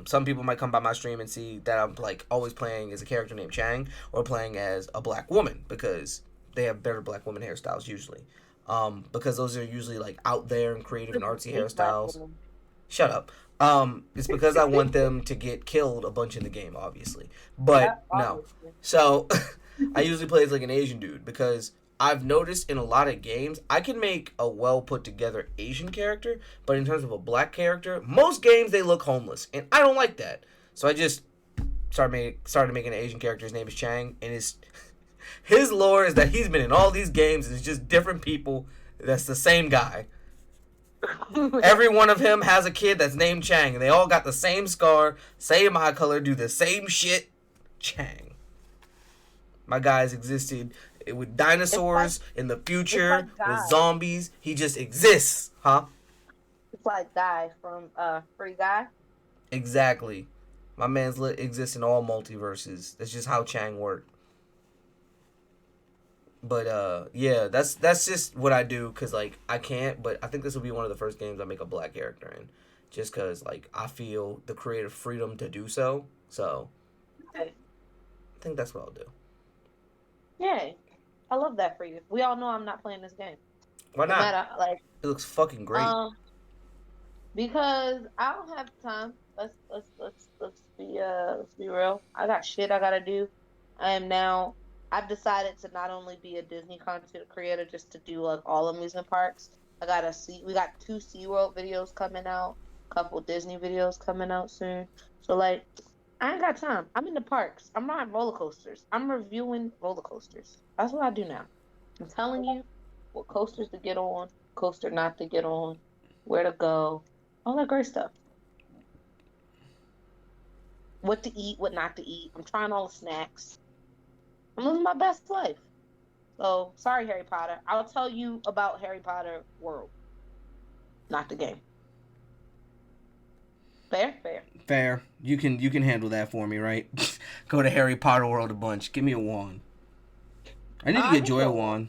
S2: Some people might come by my stream and see that I'm like always playing as a character named Chang, or playing as a black woman, because they have better black woman hairstyles usually. Because those are usually like out there and creative and artsy
S1: Big black
S2: hairstyles.
S1: woman.
S2: Shut up. It's because I want them to get killed a bunch in the game, obviously.
S1: Yeah,
S2: But no.
S1: obviously.
S2: So I usually play as like an Asian dude, because I've noticed in a lot of games I can make a well put together Asian character, but in terms of a black character, most games they look homeless, and I don't like that. So I just started making an Asian character. His name is Chang, and his lore is that he's been in all these games, and it's just different people. That's the same guy. Every one of him has a kid that's named Chang, and they all got the same scar, same eye color, do the same shit. Chang. My guys existed with
S1: It's like
S2: dinosaurs in the
S1: it's
S2: future,
S1: like
S2: with
S1: Guy.
S2: zombies. He just exists, huh?
S1: It's like Guy from Free Guy.
S2: Exactly. My man's exists in all multiverses. That's just how Chang worked. But yeah, that's just what I do, because like I can't. But I think this will be one of the first games I make a black character in, just because like I feel the creative freedom to do so. So
S1: Okay.
S2: I think that's what I'll do.
S1: Yay. I love that for you. We all know I'm not playing this game.
S2: Why
S1: No
S2: not?
S1: matter like
S2: It looks fucking great.
S1: um because I don't have time. Let's be real. I got shit I gotta do. I am now I've decided to not only be a Disney content creator just to do like all amusement parks. We got 2 SeaWorld videos coming out, a couple Disney videos coming out soon. So like I ain't got time. I'm in the parks. I'm riding roller coasters. I'm reviewing roller coasters. That's what I do now. I'm telling you what coasters to get on, coaster not to get on, where to go, all that great stuff. What to eat, what not to eat. I'm trying all the snacks. I'm living my best life. So sorry, Harry Potter. I'll tell you about Harry Potter World, not the game. Fair, fair.
S2: Fair. You can handle that for me, right? Go to Harry Potter World a bunch. Give me a wand. I need to get Joy a wand.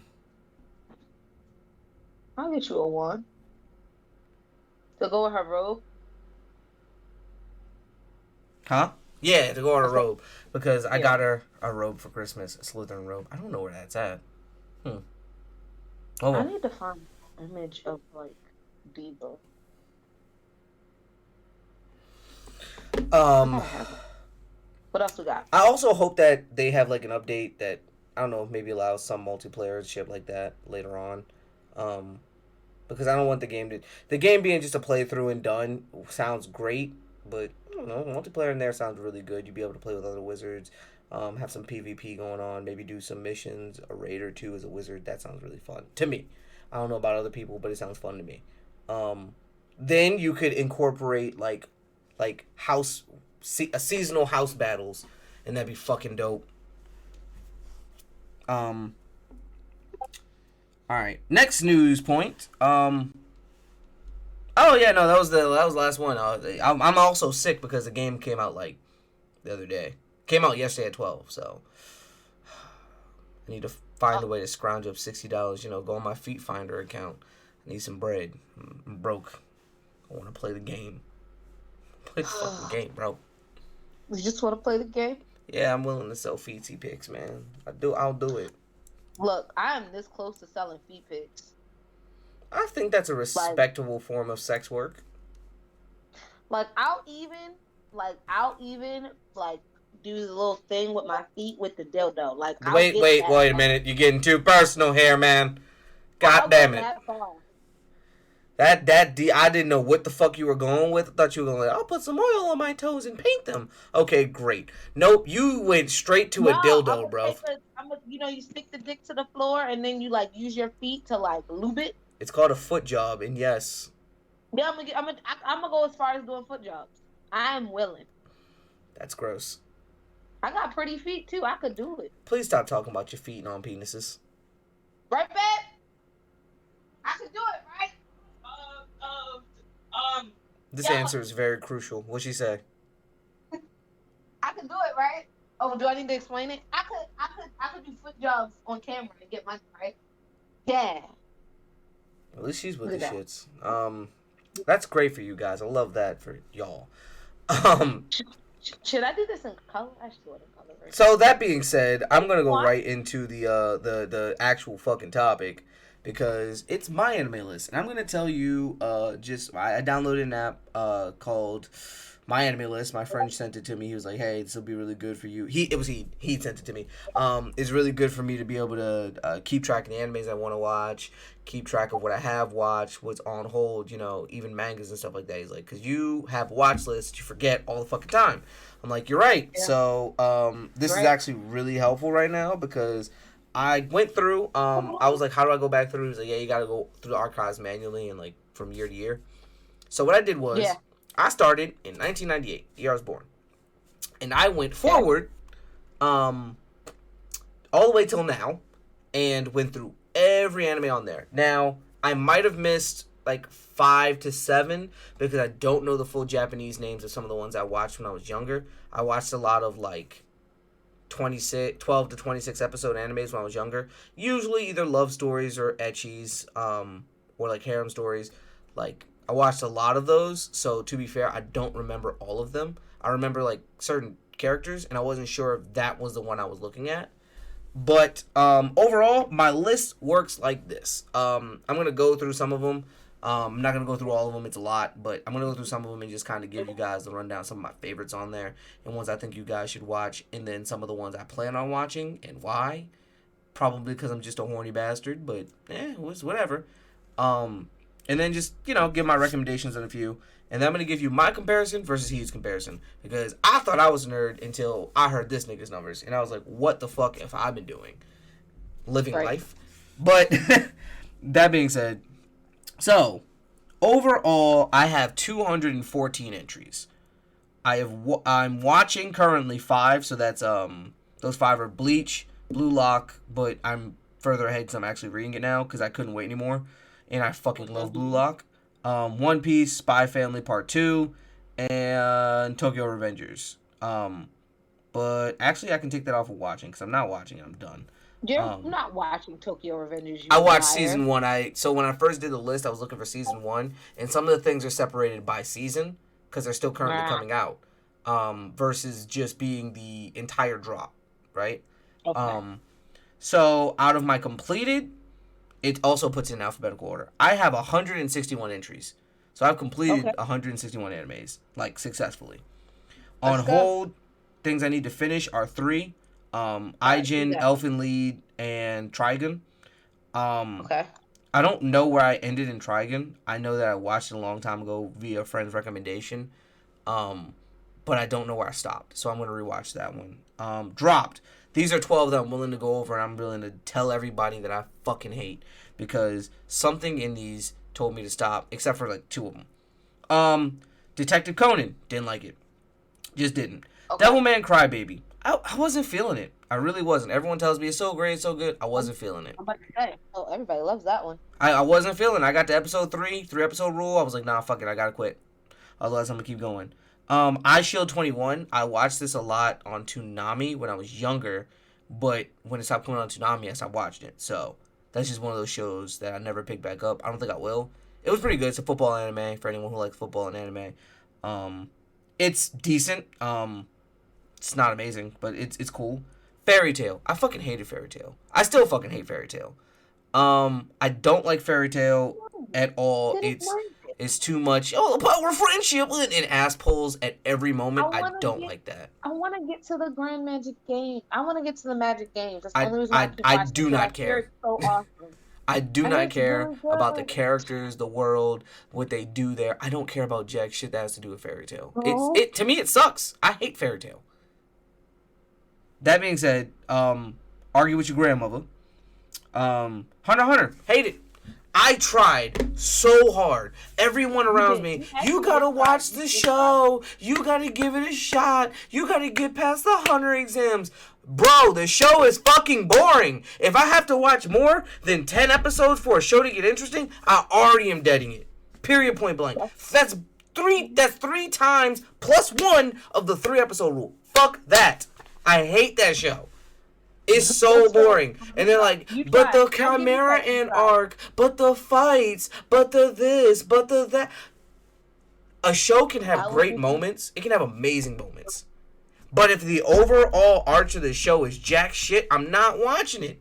S1: I'll get you a wand to go with her robe.
S2: Huh? Yeah, to go with her robe because I
S1: Yeah.
S2: got her a robe for Christmas, a Slytherin robe. I don't know where that's at. Oh,
S1: I
S2: well.
S1: need to find an image of like Diva. What else we got?
S2: I also hope that they have like an update that I don't know, maybe allows some multiplayer shit like that later on. Because I don't want the game being just a playthrough and done sounds great, but I don't know, multiplayer in there sounds really good. You'd be able to play with other wizards, have some PvP going on, maybe do some missions, a raid or two as a wizard. That sounds really fun to me. I don't know about other people, but it sounds fun to me. Then you could incorporate like a seasonal house battles, and that'd be fucking dope. All right, next news point. Oh yeah, no, that was the last one. I'm also sick because the game came out like the other day. Came out yesterday at 12, so I need to find a way to scrounge up $60. Go on my Feet Finder account. I need some bread. I'm broke. I want to play the game. Play the fucking game, bro.
S1: You just want to play the game?
S2: Yeah, I'm willing to sell feety pics, man. I'll do it.
S1: Look, I am this close to selling feet pics.
S2: I think that's a respectable form of sex work.
S1: I'll even do the little thing with my feet with the dildo.
S2: Wait a minute. You're getting too personal here, man. God damn it. I didn't know what the fuck you were going with. I thought you were going I'll put some oil on my toes and paint them. Okay, great. Nope, you went straight to a dildo, bro.
S1: You stick the dick to the floor and then you use your feet to lube it.
S2: It's called a foot job, and yes.
S1: Yeah, I'm gonna go as far as doing foot jobs. I am willing.
S2: That's gross.
S1: I got pretty feet too. I could do it.
S2: Please stop talking about your feet and on penises.
S1: Right, babe? I could do it, right?
S2: This answer is very crucial. What'd she say?
S1: I could do it, right? Oh, do I need to explain it? I could do foot jobs on camera and get money, right? Yeah.
S2: At least she's with the shits. That's great for you guys. I love that for y'all.
S1: Should I do this in color? I should do it in color. Right?
S2: So that being said, I'm gonna go right into the actual fucking topic because it's my anime list, and I'm gonna tell you I downloaded an app called My Anime List. My friend sent it to me. He was like, "Hey, this will be really good for you." He sent it to me. It's really good for me to be able to keep track of the animes I want to watch, keep track of what I have watched, what's on hold, even mangas and stuff like that. He's like, "Cause you have watch lists, you forget all the fucking time." I'm like, "You're right." Yeah. So this is actually really helpful right now because I went through. I was like, "How do I go back through?" He was like, "Yeah, you got to go through the archives manually and from year to year." So what I did was. Yeah. I started in 1998, the year I was born. And I went forward all the way till now and went through every anime on there. Now, I might have missed 5 to 7 because I don't know the full Japanese names of some of the ones I watched when I was younger. I watched a lot of 12 to 26 episode animes when I was younger. Usually either love stories or ecchis or harem stories. I watched a lot of those, so to be fair, I don't remember all of them. I remember certain characters, and I wasn't sure if that was the one I was looking at. But overall, my list works like this. I'm gonna go through some of them. I'm not gonna go through all of them; it's a lot, but I'm gonna go through some of them and just kind of give you guys the rundown. Some of my favorites on there, and ones I think you guys should watch, and then some of the ones I plan on watching and why. Probably because I'm just a horny bastard, but it was whatever. And then just, give my recommendations on a few. And then I'm going to give you my comparison versus his comparison. Because I thought I was a nerd until I heard this nigga's numbers. And I was like, what the fuck have I been doing? Living life? But that being said, so overall, I have 214 entries. I'm watching currently 5. So that's, those 5 are Bleach, Blue Lock. But I'm further ahead because I'm actually reading it now because I couldn't wait anymore. And I fucking love Blue Lock. One Piece, Spy Family Part 2, and Tokyo Revengers. But actually, I can take that off of watching because I'm not watching it. I'm done.
S1: You're not watching Tokyo Revengers.
S2: I watched season 1. So when I first did the list, I was looking for season 1, and some of the things are separated by season because they're still currently coming out. Versus just being the entire drop, right? Okay. So out of my completed, it also puts it in alphabetical order. I have 161 entries. So I've completed 161 animes, like, successfully. On hold, things I need to finish are 3. Aijin, Elfen Lied, and Trigun. I don't know where I ended in Trigun. I know that I watched it a long time ago via a friend's recommendation. But I don't know where I stopped. So I'm going to rewatch that one. Dropped. These are 12 that I'm willing to go over, and I'm willing to tell everybody that I fucking hate. Because something in these told me to stop, except for, like, 2 of them. Detective Conan. Didn't like it. Just didn't. Devilman Crybaby. I wasn't feeling it. I really wasn't. Everyone tells me it's so great, it's so good. I wasn't feeling it.
S1: I'm about to say, everybody loves that one.
S2: I wasn't feeling it. I got to episode 3 episode rule. I was like, nah, fuck it. I gotta quit. Otherwise, I'm gonna keep going. I Shield 21. I watched this a lot on Toonami when I was younger. But when it stopped coming on Toonami, I stopped watching it. So that's just one of those shows that I never picked back up. I don't think I will. It was pretty good. It's a football anime for anyone who likes football and anime. It's decent. It's not amazing, but it's cool. Fairy Tail. I fucking hated Fairy Tail. I still fucking hate Fairy Tail. I don't like Fairy Tail at all. It's too much. Oh, the power of friendship and ass pulls at every moment. I don't like that.
S1: I want to get to the Grand Magic Game. I want to get to the Magic Games. That's the
S2: only reason I do not care.
S1: It's so awesome.
S2: I do not care about the characters, the world, what they do there. I don't care about jack shit that has to do with Fairy Tail. To me, it sucks. I hate Fairy Tail. That being said, argue with your grandmother. Hunter x Hunter, hate it. I tried so hard. Everyone around me, you gotta watch the show. You gotta give it a shot. You gotta get past the Hunter exams. Bro, the show is fucking boring. If I have to watch more than 10 episodes for a show to get interesting, I already am deading it. Period, point blank. That's three times plus 1 of the 3-episode rule. Fuck that. I hate that show. It's so boring. And they're like, but the Chimera Ant arc, but the fights, but the this, but the that. A show can have great moments. It can have amazing moments. But if the overall arch of the show is jack shit, I'm not watching it.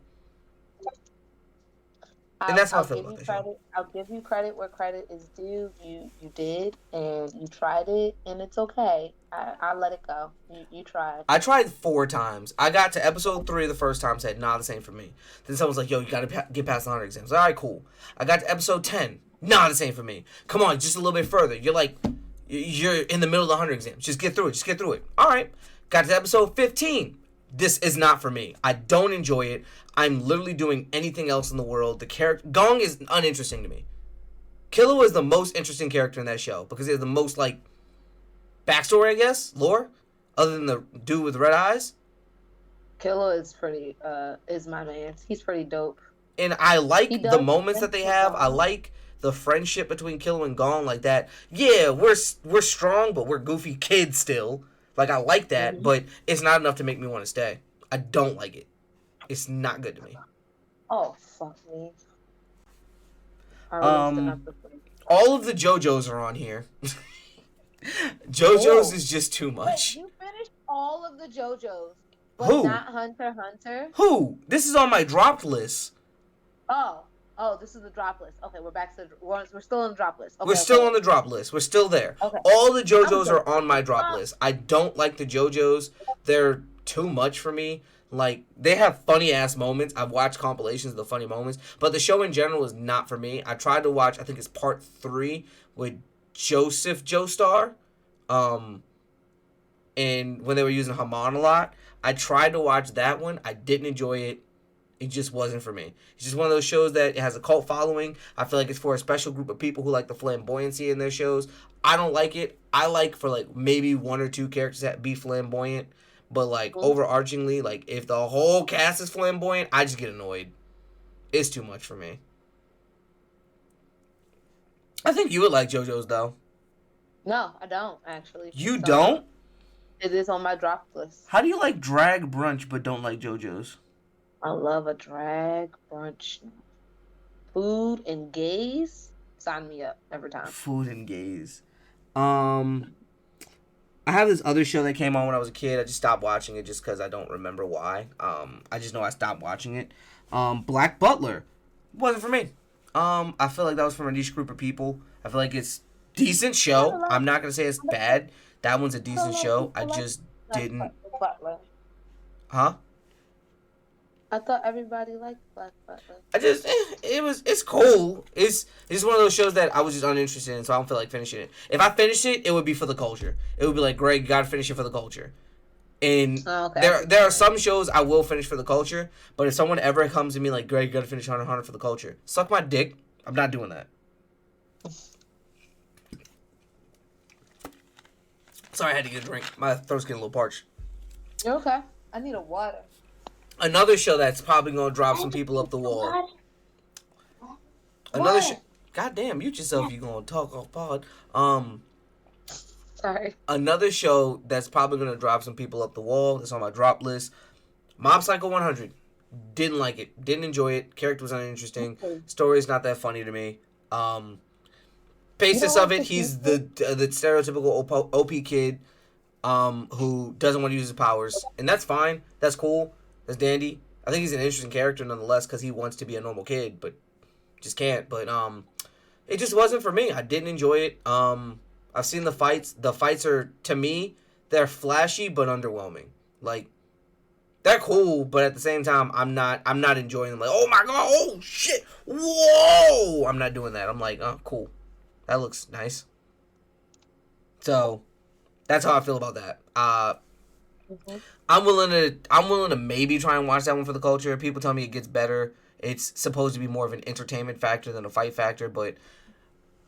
S2: And that's how I feel about the show.
S1: I'll give you credit where credit is due. You did, and you tried it, and it's okay. I'll let it go. You tried.
S2: I tried 4 times. I got to episode 3 the first time, said, nah, this ain't for me. Then someone's like, yo, you gotta get past the 100 exams. All right, cool. I got to episode 10. Nah, this ain't for me. Come on, just a little bit further. You're in the middle of the 100 exams. Just get through it. All right. Got to episode 15. This is not for me. I don't enjoy it. I'm literally doing anything else in the world. The character Gong is uninteresting to me. Killua is the most interesting character in that show because he has the most backstory, I guess, lore, other than the dude with red eyes.
S1: Killua is my man. He's pretty dope.
S2: And I like the moments that they have. I like the friendship between Killua and Gong, like that. Yeah, we're strong, but we're goofy kids still. Like, I like that, but it's not enough to make me want to stay. I don't like it. It's not good to me.
S1: Oh, fuck me.
S2: All of the JoJo's are on here. JoJo's is just too much.
S1: Wait, you finished all of the JoJo's, but not Hunter x Hunter?
S2: Who? This is on my dropped list.
S1: Oh, this is the drop list. Okay, we're still on the drop list. Okay,
S2: we're still on the drop list. We're still there. Okay. All the JoJo's are on my drop list. I don't like the JoJo's. They're too much for me. Like, they have funny ass moments. I've watched compilations of the funny moments, but the show in general is not for me. I tried to watch, I think it's part 3 with Joseph Joestar. And when they were using Haman a lot, I tried to watch that one. I didn't enjoy it. It just wasn't for me. It's just one of those shows that has a cult following. I feel like it's for a special group of people who like the flamboyancy in their shows. I don't like it. I like for like maybe one or two characters that be flamboyant, but like overarchingly, like if the whole cast is flamboyant, I just get annoyed. It's too much for me. I think you would like JoJo's though.
S1: No, I don't actually.
S2: You don't?
S1: It is on my drop list.
S2: How do you like drag brunch but don't like JoJo's?
S1: I love a drag brunch. Food and gays, sign me up every time.
S2: Food and gays. I have this other show that came on when I was a kid. I just stopped watching it just because I don't remember why. I just know I stopped watching it. Black Butler wasn't for me. I feel like that was from a niche group of people. I feel like it's decent show. I'm not gonna say it's bad. That one's a decent show. I just didn't.
S1: Butler.
S2: Huh?
S1: I thought everybody liked Black Butler.
S2: It's cool. It's one of those shows that I was just uninterested in, so I don't feel like finishing it. If I finish it, it would be for the culture. It would be like, Greg, you gotta finish it for the culture. And there are some shows I will finish for the culture, but if someone ever comes to me like, Greg, you gotta finish Hunter x Hunter for the culture, suck my dick. I'm not doing that. Sorry, I had to get a drink. My throat's getting a little parched.
S1: You're okay. I need a water.
S2: Another show that's probably gonna drop some people up the wall. Another show. God damn, mute yourself. If you gonna talk off pod.
S1: Sorry.
S2: Another show that's probably gonna drop some people up the wall. That's on my drop list. Mob Psycho 100. Didn't like it. Didn't enjoy it. Character was uninteresting. Story's not that funny to me. Basis of it, he's the stereotypical OP kid who doesn't want to use his powers, and that's fine. That's cool. That's dandy. I think he's an interesting character nonetheless because he wants to be a normal kid, but just can't. But it just wasn't for me. I didn't enjoy it. I've seen the fights. The fights are, to me, they're flashy but underwhelming. Like, they're cool, but at the same time, I'm not enjoying them. Like, oh my god, oh shit, whoa! I'm not doing that. I'm like, oh, cool. That looks nice. So, that's how I feel about that. I'm willing to maybe try and watch that one for the culture. People tell me it gets better. It's supposed to be more of an entertainment factor than a fight factor, but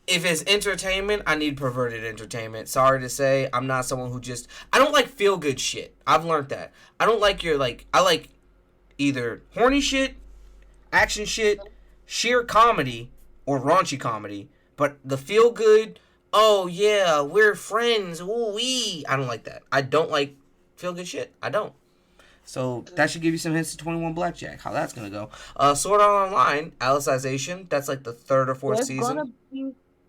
S2: if it's entertainment, I need perverted entertainment. Sorry to say, I'm not someone who I don't like feel good shit. I've learned that. I don't like I like either horny shit, action shit, sheer comedy, or raunchy comedy. But the feel good, oh yeah, we're friends, ooh wee. I don't like that. I don't like feel good shit. I don't. So that should give you some hints to 21 Blackjack, how that's gonna go. Sword Art Online, Alicization, that's like the third or fourth season.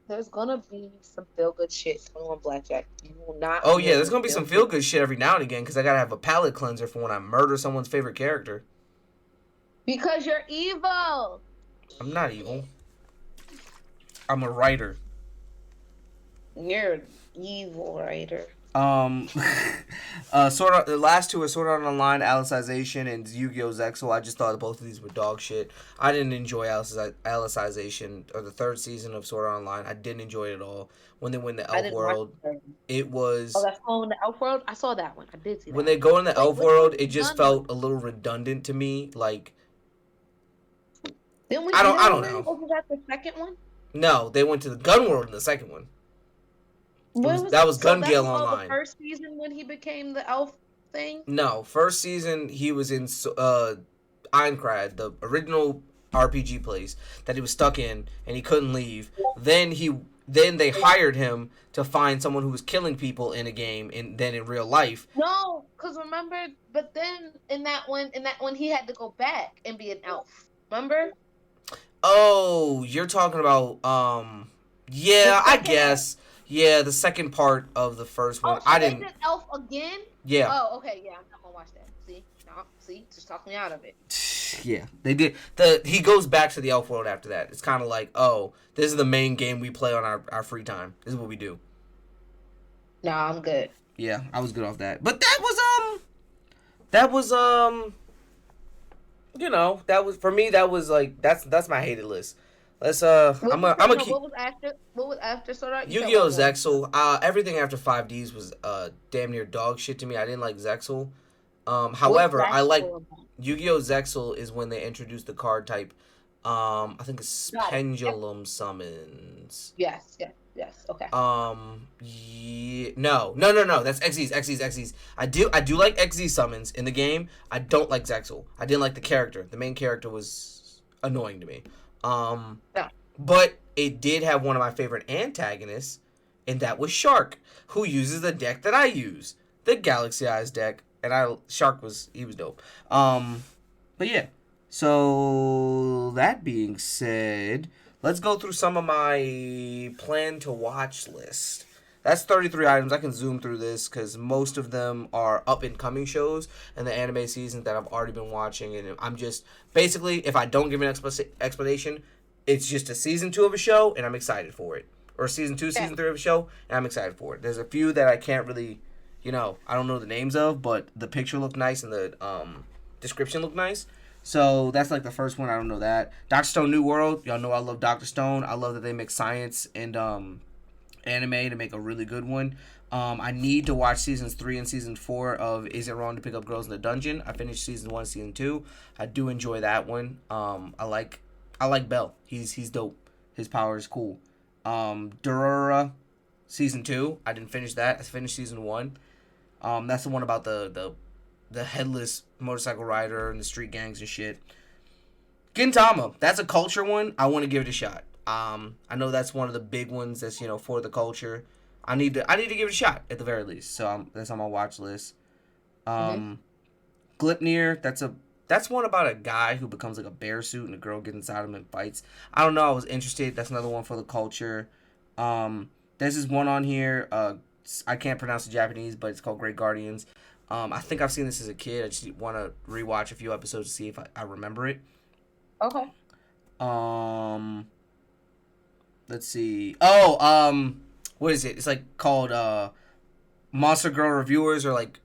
S1: There's gonna be some feel good shit 21 Blackjack. You will not.
S2: Oh yeah, there's gonna be some feel good shit every now and again because I gotta have a palate cleanser for when I murder someone's favorite character.
S1: Because you're evil.
S2: I'm not evil. I'm a writer.
S1: You're an evil writer.
S2: The last two are Sword Art Online, Alicization, and Yu-Gi-Oh! Zexal. I just thought both of these were dog shit. I didn't enjoy Alicization, or the third season of Sword Art Online. I didn't enjoy it at all. When they went to Elf World, it was...
S1: Oh, that's going to Elf World? I saw that one. I did see that.
S2: When they go in the Elf World, it just felt a little redundant to me. Like, I don't know.
S1: Was that the second one?
S2: No, they went to the Gun World in the second one. That was Gun Gale Online.
S1: The first season when he became the elf thing?
S2: No, first season he was in Aincrad, the original RPG place that he was stuck in, and he couldn't leave. Then they hired him to find someone who was killing people in a game, and then in real life.
S1: No, because remember, but then in that one he had to go back and be an elf. Remember?
S2: Oh, you're talking about yeah, I guess. Yeah, the second part of the first one.
S1: Oh, so they did Elf again?
S2: Yeah.
S1: Oh, okay, yeah, I'm not gonna watch that. See, just talk me out of it.
S2: Yeah, they did. He goes back to the Elf World after that. It's kind of like, oh, this is the main game we play on our free time. This is what we do.
S1: Nah, I'm good.
S2: Yeah, I was good off that. But that was you know, that was for me. That was like that's my hated list. Let's
S1: What
S2: I'm
S1: was
S2: gonna
S1: no,
S2: keep
S1: what was after Sword Art? You said
S2: Yu-Gi-Oh!
S1: one more.
S2: Zexal. Everything after 5Ds was damn near dog shit to me. I didn't like Zexal.
S1: What's
S2: However, I like
S1: Zexal about?
S2: Yu-Gi-Oh! Zexal is when they introduced the card type. I think it's
S1: Got it. Yep.
S2: Pendulum Summons.
S1: Yes, yes, yes. Okay.
S2: Yeah, no. That's Xyz. I do like XZ summons in the game. I don't like Zexal. I didn't like the character. The main character was annoying to me.
S1: Yeah.
S2: But it did have one of my favorite antagonists, and that was Shark, who uses the deck that I use, the Galaxy Eyes deck. And Shark was dope. But yeah. So that being said, let's go through some of my plan to watch list. That's 33 items. I can zoom through this because most of them are up and coming shows and the anime seasons that I've already been watching. And I'm just basically, if I don't give an explanation, it's just a season 2 of a show and I'm excited for it. Or season 2,
S1: Yeah.
S2: season 3 of a show and I'm excited for it. There's a few that I can't really, I don't know the names of, but the picture looked nice and the description looked nice. So that's like the first one. I don't know that. Dr. Stone New World. Y'all know I love Dr. Stone. I love that they mix science and anime to make a really good one. I need to watch seasons 3 and season 4 of Is It Wrong to Pick Up Girls in the Dungeon. I finished season 1, season 2. I do enjoy that one. I like Bell. He's dope. His power is cool. Durara season 2. I didn't finish that. I finished season 1. That's the one about the headless motorcycle rider and the street gangs and shit. Gintama, that's a culture one. I want to give it a shot. I know that's one of the big ones that's for the culture. I need to give it a shot at the very least. So that's on my watch list. Glipnir, that's one about a guy who becomes like a bear suit and a girl gets inside him and fights. I don't know. I was interested. That's another one for the culture. There's this one on here. I can't pronounce the Japanese, but it's called Great Guardians. I think I've seen this as a kid. I just want to rewatch a few episodes to see if I remember it.
S1: Okay.
S2: Let's see. What is it? It's like called Monster Girl Reviewers or like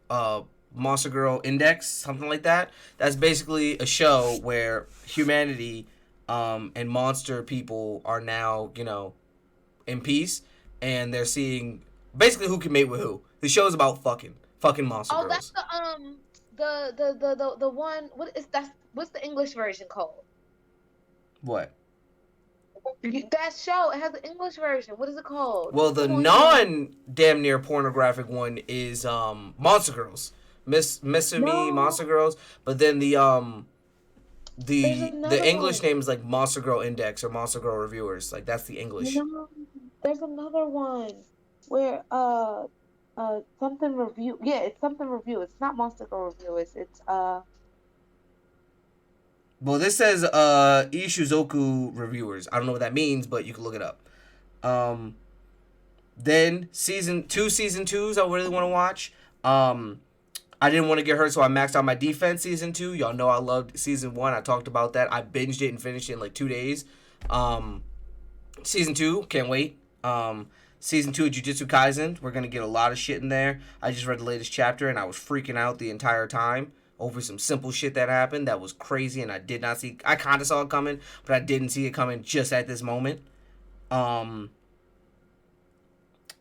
S2: Monster Girl Index, something like that. That's basically a show where humanity and monster people are now, in peace, and they're seeing basically who can mate with who. The show is about fucking monster girls.
S1: Oh, that's the one. What's the English version called?
S2: What?
S1: That show, it has an English version. What is it called?
S2: Well, the non damn near pornographic one is Monster Girls. Miss and Me, Monster Girls. But then the English name is like Monster Girl Index or Monster Girl Reviewers. Like that's the English.
S1: No, there's another one where something review. Yeah, it's something review. It's not Monster Girl Reviewers. It's
S2: Well, this says Ishizoku Reviewers. I don't know what that means, but you can look it up. Then season 2s I really want to watch. I didn't want to get hurt, so I maxed out my defense season 2. Y'all know I loved season 1. I talked about that. I binged it and finished it in like 2 days. Season 2, can't wait. Season 2 of Jujutsu Kaisen, we're going to get a lot of shit in there. I just read the latest chapter, and I was freaking out the entire time over some simple shit that happened that was crazy, and I did not see. I kind of saw it coming, but I didn't see it coming just at this moment.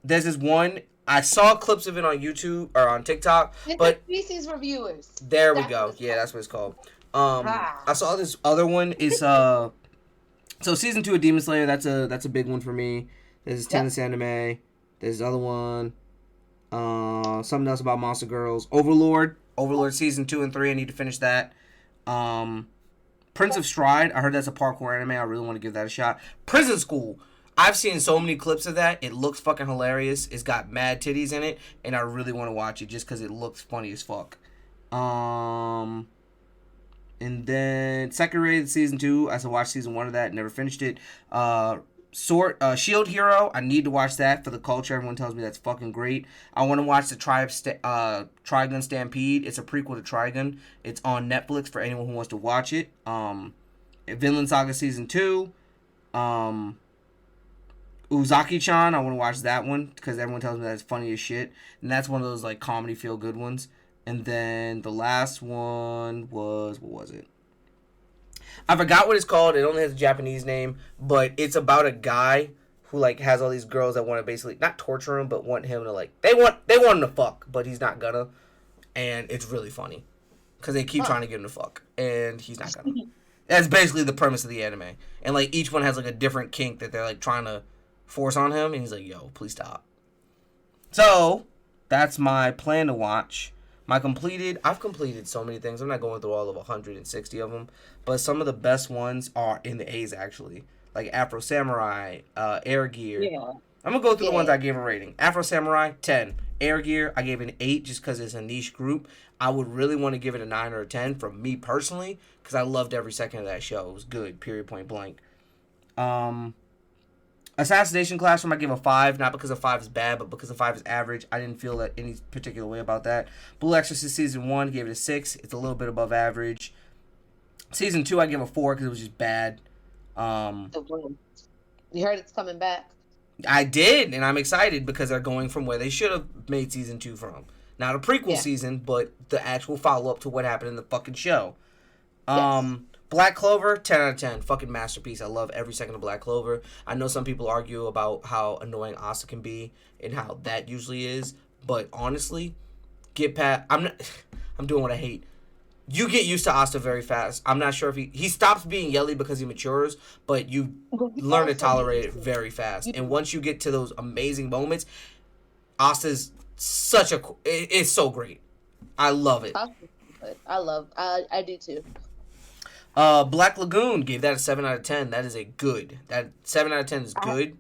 S2: There's this one. I saw clips of it on YouTube or on TikTok, but
S1: Species Reviewers.
S2: There we go. Yeah, that's what it's called. I saw this other one is so season 2 of Demon Slayer. That's a big one for me. There's this tennis anime. There's this other one. Something else about Monster Girls. Overlord season 2 and 3. I need to finish that. Prince of Stride. I heard that's a parkour anime. I really want to give that a shot. Prison School. I've seen so many clips of that. It looks fucking hilarious. It's got mad titties in it, and I really want to watch it just because it looks funny as fuck. And then second rated season 2. I watched season 1 of that. Never finished it. Shield Hero. I need to watch that for the culture. Everyone tells me that's fucking great. I want to watch the Trigun Stampede. It's a prequel to Trigun. It's on Netflix for anyone who wants to watch it. Vinland Saga season 2. Uzaki-chan, I want to watch that one because everyone tells me that's funny as shit, and that's one of those like comedy feel good ones. And then the last one was, what was it? I forgot what it's called. It only has a Japanese name, but it's about a guy who like has all these girls that want to basically not torture him, but want him to like they want him to fuck, but he's not gonna, and it's really funny because they keep trying to get him to fuck, and he's not gonna. That's basically the premise of the anime, and like each one has like a different kink that they're like trying to force on him, and he's like, "Yo, please stop." So that's my plan to watch. I've completed so many things. I'm not going through all of 160 of them, but some of the best ones are in the A's actually, like Afro Samurai, Air Gear. Yeah. I'm gonna go through the ones I gave a rating. Afro Samurai 10, Air Gear I gave an 8 just because it's a niche group. I would really want to give it a 9 or a 10 from me personally because I loved every second of that show. It was good, period, point blank. Assassination Classroom, I give a 5, not because a 5 is bad, but because a 5 is average. I didn't feel that any particular way about that. Blue Exorcist Season 1, gave it a 6. It's a little bit above average. Season 2, I give a 4 because it was just bad.
S1: You heard it's coming back?
S2: I did, and I'm excited because they're going from where they should have made Season 2 from. Not a prequel season, but the actual follow-up to what happened in the fucking show. Yes. Black Clover, 10 out of 10. Fucking masterpiece. I love every second of Black Clover. I know some people argue about how annoying Asta can be and how that usually is. But honestly, get past... I'm doing what I hate. You get used to Asta very fast. I'm not sure if he stops being yelly because he matures, but you learn to tolerate it very fast. And once you get to those amazing moments, Asta's such a... It's so great. I love it.
S1: I do too.
S2: Black Lagoon, gave that a 7 out of 10. That is a good. That 7 out of 10 is good.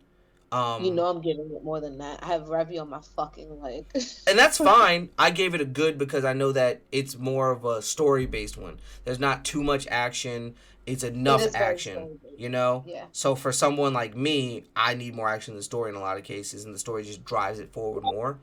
S1: You know I'm giving it more than that. I have Revy on my fucking leg.
S2: And that's fine. I gave it a good because I know that it's more of a story-based one. There's not too much action. It's enough action, you know?
S1: Yeah.
S2: So for someone like me, I need more action than the story in a lot of cases, and the story just drives it forward more.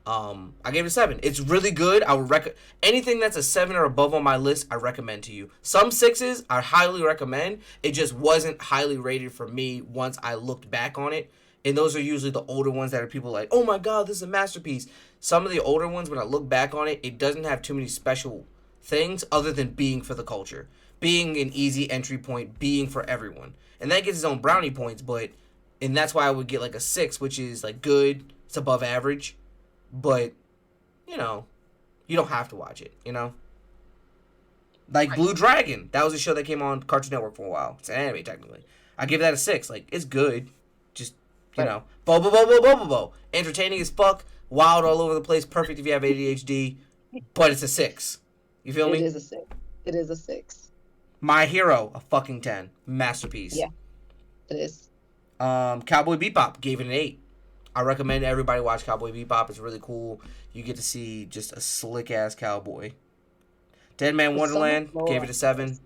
S2: I gave it a 7. It's really good. I would anything that's a 7 or above on my list, I recommend to you. Some 6s I highly recommend. It just wasn't highly rated for me once I looked back on it. And those are usually the older ones that are people like, oh my god, this is a masterpiece. Some of the older ones, when I look back on it, it doesn't have too many special things other than being for the culture. Being an easy entry point, being for everyone. And that gets its own brownie points, and that's why I would get like a 6, which is like good. It's above average. But, you know, you don't have to watch it, you know? Like Blue Dragon. That was a show that came on Cartoon Network for a while. It's an anime, technically. I give that a 6. Like, it's good. Just, you know. Bo. Entertaining as fuck. Wild all over the place. Perfect if you have ADHD. But it's a 6. You feel me?
S1: It is a 6. It is a 6.
S2: My Hero, a fucking 10. Masterpiece.
S1: Yeah, it is.
S2: Cowboy Bebop, gave it an 8. I recommend everybody watch Cowboy Bebop. It's really cool. You get to see just a slick-ass cowboy. Dead Man Wonderland, gave it a 7.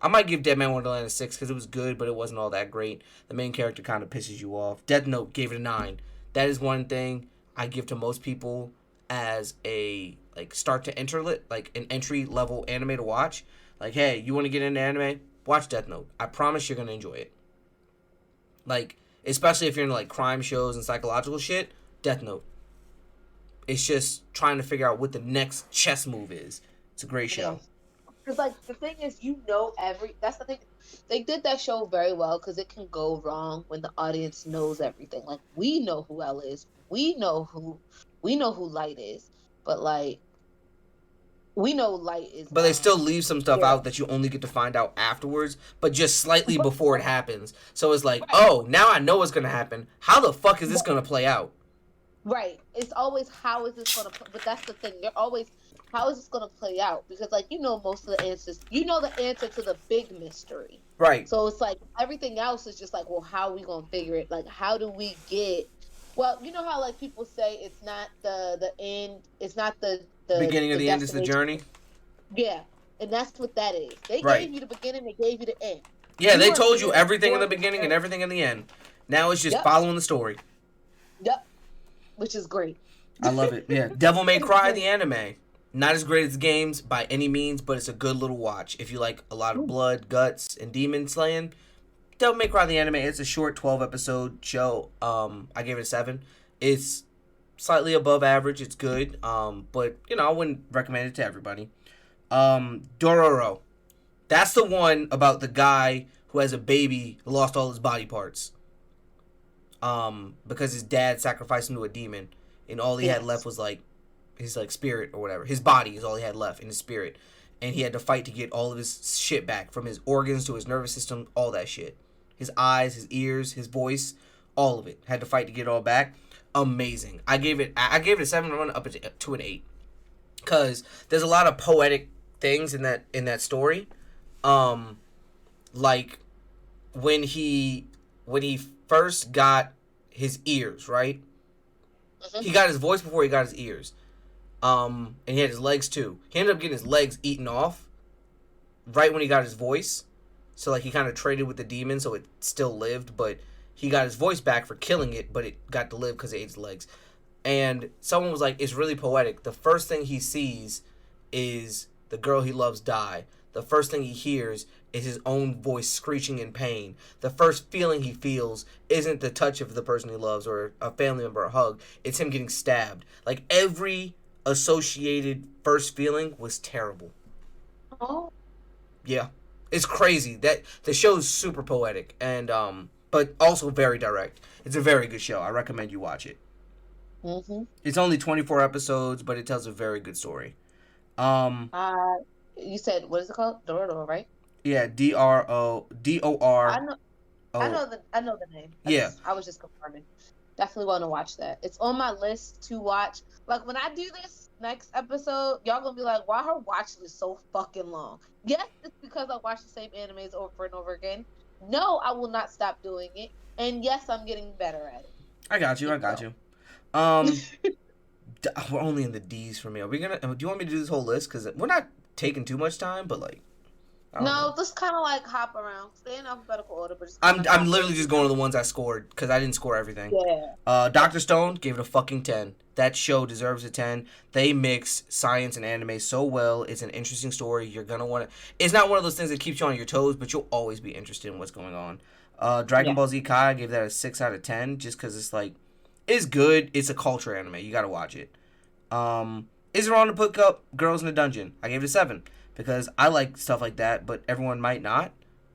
S2: I might give Dead Man Wonderland a 6 because it was good, but it wasn't all that great. The main character kind of pisses you off. Death Note, gave it a 9. That is one thing I give to most people as a start to enter like an entry-level anime to watch. Like, hey, you want to get into anime? Watch Death Note. I promise you're going to enjoy it. Like... Especially if you're into, like, crime shows and psychological shit, Death Note. It's just trying to figure out what the next chess move is. It's a great show.
S1: Because, like, the thing is, that's the thing. They did that show very well because it can go wrong when the audience knows everything. Like, we know who L is. We know who Light is. But, like, we know Light is...
S2: But they still leave some stuff out that you only get to find out afterwards, but just slightly before it happens. So it's like, oh, now I know what's going to happen. How the fuck is this going to play out?
S1: Right. It's always, how is this going to... But that's the thing. They're always, how is this going to play out? Because, like, you know most of the answers. You know the answer to the big mystery.
S2: Right.
S1: So it's like, everything else is just like, well, how are we going to figure it? Like, how do we get... Well, you know how, like, people say it's not the end, it's not the
S2: beginning of the end is the journey?
S1: Yeah, and that's what that is. They gave you the beginning, they gave you the end.
S2: Yeah, they told you everything in the beginning and everything in the end. Now it's just following the story.
S1: Yep, which is great.
S2: I love it, yeah. Devil May Cry, the anime. Not as great as the games by any means, but it's a good little watch. If you like a lot of blood, guts, and demon slaying, Devil May Cry, the anime, it's a short 12-episode show. I gave it a 7. It's slightly above average. It's good. But, you know, I wouldn't recommend it to everybody. Dororo. That's the one about the guy who has a baby who lost all his body parts. Because his dad sacrificed him to a demon, and all he had left was like his like spirit or whatever. His body is all he had left in his spirit, and he had to fight to get all of his shit back, from his organs to his nervous system, all that shit. His eyes, his ears, his voice, all of it. Had to fight to get it all back. Amazing. I gave it a 7, run up to an 8, because there's a lot of poetic things in that story. Like when he first got his ears, right? He got his voice before he got his ears. And he had his legs too. He ended up getting his legs eaten off right when he got his voice. So like he kind of traded with the demon, so it still lived, but he got his voice back for killing it, but it got to live because it ate his legs. And someone was like, it's really poetic. The first thing he sees is the girl he loves die. The first thing he hears is his own voice screeching in pain. The first feeling he feels isn't the touch of the person he loves or a family member, a hug. It's him getting stabbed. Like, every associated first feeling was terrible.
S1: Oh.
S2: Yeah. It's crazy. That the show's super poetic and but also very direct. It's a very good show. I recommend you watch it. It's only 24 episodes, but it tells a very good story.
S1: You said, what is it called? Dororo, right?
S2: Yeah, DRODOR.
S1: I know the name. I was just confirming. Definitely want to watch that. It's on my list to watch. Like, when I do this next episode, y'all gonna be like, why her watch list so fucking long? Yes, it's because I watch the same animes over and over again. No, I will not stop doing it. And yes, I'm getting better at it.
S2: I got you. We're only in the D's for me. Do you want me to do this whole list? Because we're not taking too much time, but like,
S1: just kind of like hop around, stay in alphabetical order. But
S2: I'm literally just going to the ones I scored because I didn't score everything.
S1: Yeah.
S2: Dr. Stone gave it a fucking 10. That show deserves a 10. They mix science and anime so well. It's an interesting story. You're gonna want to. It's not one of those things that keeps you on your toes, but you'll always be interested in what's going on. Dragon Ball Z Kai, I gave that a 6 out of 10 just because it's like, it's good. It's a culture anime. You gotta watch it. Is it wrong to put up Girls in a Dungeon? I gave it a 7 because I like stuff like that, but everyone might not.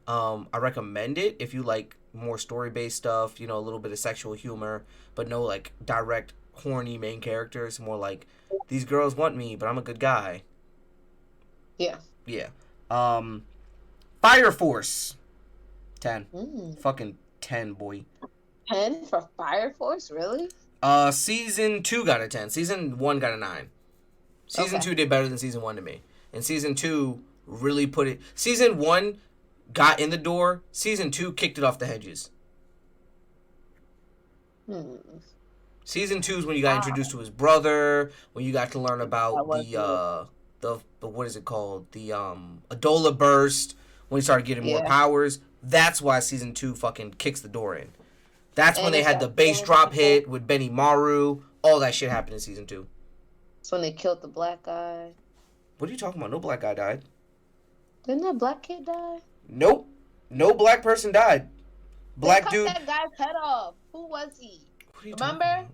S2: I recommend it if you like more story-based stuff, a little bit of sexual humor, but no like direct horny main characters. More like, these girls want me, but I'm a good guy.
S1: Yeah.
S2: Fire Force, 10. Fucking 10, boy.
S1: 10 for Fire Force, really?
S2: Season 2 got a 10. Season 1 got a 9. Season 2 did better than Season 1 to me. And Season 2 really put it... Season 1 got in the door. Season 2 kicked it off the hedges. Season 2 is when you got introduced to his brother, when you got to learn about the what is it called? The Adola Burst, when he started getting more powers. That's why Season 2 fucking kicks the door in. That's when they had the bass drop hit with Benny Maru. All that shit happened in Season 2.
S1: That's when they killed the black guy.
S2: What are you talking about? No black guy died.
S1: Didn't that black kid die?
S2: Nope. No black person died. Black dude.
S1: They cut that guy's head off. Who was he? Remember?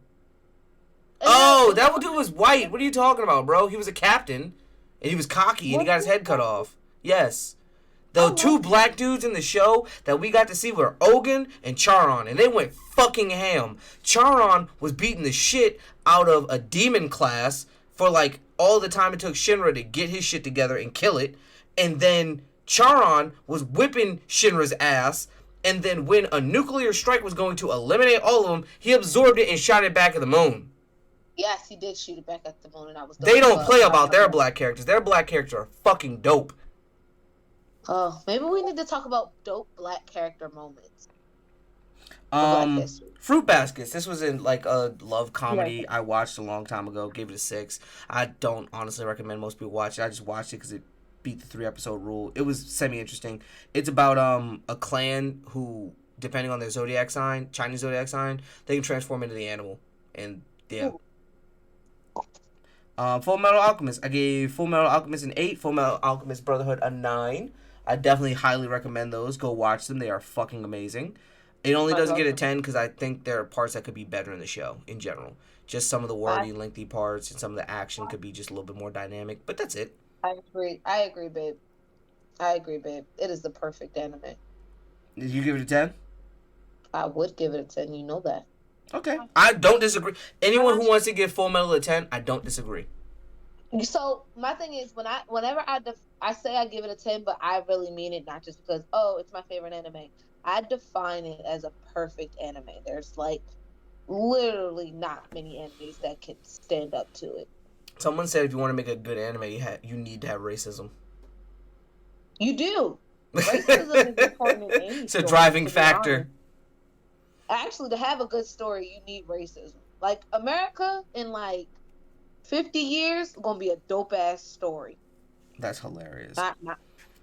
S2: That dude was white. What are you talking about, bro? He was a captain, and he was cocky, and he got his head cut off. Yes. The two black dudes in the show that we got to see were Ogun and Charon, and they went fucking ham. Charon was beating the shit out of a demon class for like all the time it took Shinra to get his shit together and kill it, and then Charon was whipping Shinra's ass, and then when a nuclear strike was going to eliminate all of them, he absorbed it and shot it back at the moon.
S1: Yes, he did shoot it back at the moon, and I was.
S2: They don't play about their black characters. Their black characters are fucking dope.
S1: Oh, maybe we need to talk about dope black character moments.
S2: Fruit Baskets. This was in like a love comedy I watched a long time ago. Gave it a 6. I don't honestly recommend most people watch it. I just watched it because it beat the 3-episode rule. It was semi-interesting. It's about a clan who, depending on their zodiac sign, Chinese zodiac sign, they can transform into the animal. And yeah. Full Metal Alchemist. I gave Full Metal Alchemist an 8. Full Metal Alchemist Brotherhood a 9. I definitely highly recommend those. Go watch them. They are fucking amazing. It only doesn't get a 10 because I think there are parts that could be better in the show in general. Just some of the wordy, lengthy parts and some of the action could be just a little bit more dynamic. But that's it.
S1: I agree, babe. I agree, babe. It is the perfect anime.
S2: Did you give it a 10?
S1: I would give it a 10. You know that.
S2: Okay. I don't disagree. Anyone who wants to give Full Metal a 10, I don't disagree.
S1: So my thing is whenever I say I give it a 10, but I really mean it, not just because it's my favorite anime. I define it as a perfect anime. There's like literally not many animes that can stand up to it.
S2: Someone said if you want to make a good anime, you need to have racism.
S1: You do. Racism is important in any
S2: It's a driving factor.
S1: Actually, to have a good story, you need racism. Like America in like 50 years, gonna be a dope ass story.
S2: That's hilarious.
S1: Not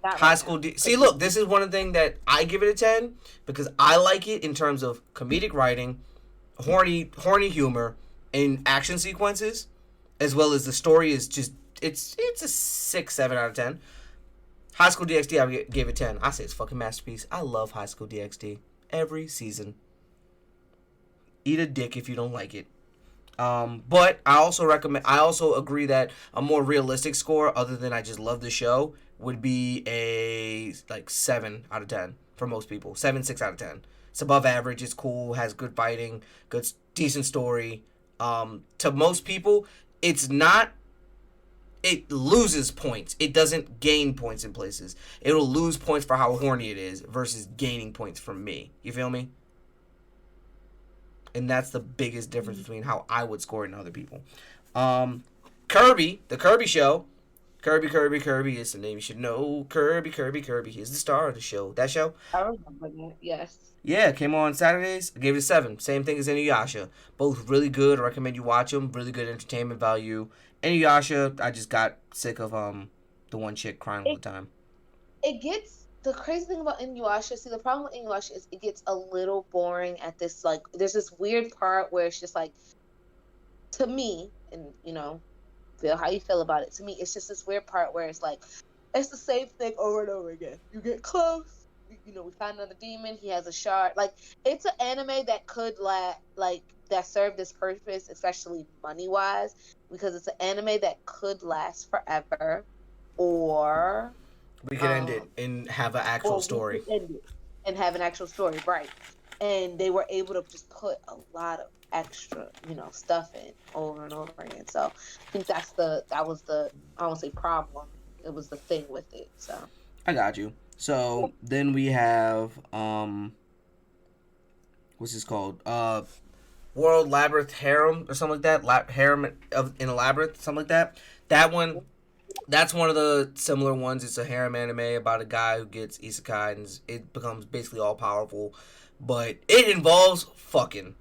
S2: High School See, look, this is one thing that I give it a 10 because I like it in terms of comedic writing, horny humor, and action sequences, as well as the story is just it's a 6, 7 out of 10. High School DxD, I gave it 10. I say it's fucking masterpiece. I love High School DxD every season. Eat a dick if you don't like it. But I also agree that a more realistic score, other than I just love the show, would be a like 7 out of 10 for most people. 7, 6 out of 10. It's above average. It's cool. Has good fighting. Decent story. To most people, it's not. It loses points. It doesn't gain points in places. It'll lose points for how horny it is versus gaining points from me. You feel me? And that's the biggest difference between how I would score it and other people. Kirby, the Kirby show. Kirby is the name you should know. Kirby is the star of the show. That show?
S1: I remember that, yes.
S2: Yeah, it came on Saturdays. I gave it a 7. Same thing as Inuyasha. Both really good. I recommend you watch them. Really good entertainment value. Inuyasha, I just got sick of the one chick crying all the time.
S1: The crazy thing about Inuyasha, the problem with Inuyasha is it gets a little boring at this, like, there's this weird part where it's just like, to me, and, feel how you feel about it, to me, it's just this weird part where it's like, it's the same thing over and over again. You get close, we find another demon, he has a shard. Like, it's an anime that could, that served its purpose, especially money-wise, because it's an anime that could last forever, or...
S2: We could end it and have an actual story.
S1: And have an actual story, right. And they were able to just put a lot of extra, stuff in over and over again. So I think that was the, I won't say problem. It was the thing with it, so.
S2: I got you. So then we have, what's this called? World Labyrinth Harem or something like that. Harem in a Labyrinth, something like that. That one... That's one of the similar ones. It's a harem anime about a guy who gets isekai and it becomes basically all powerful. But it involves fucking.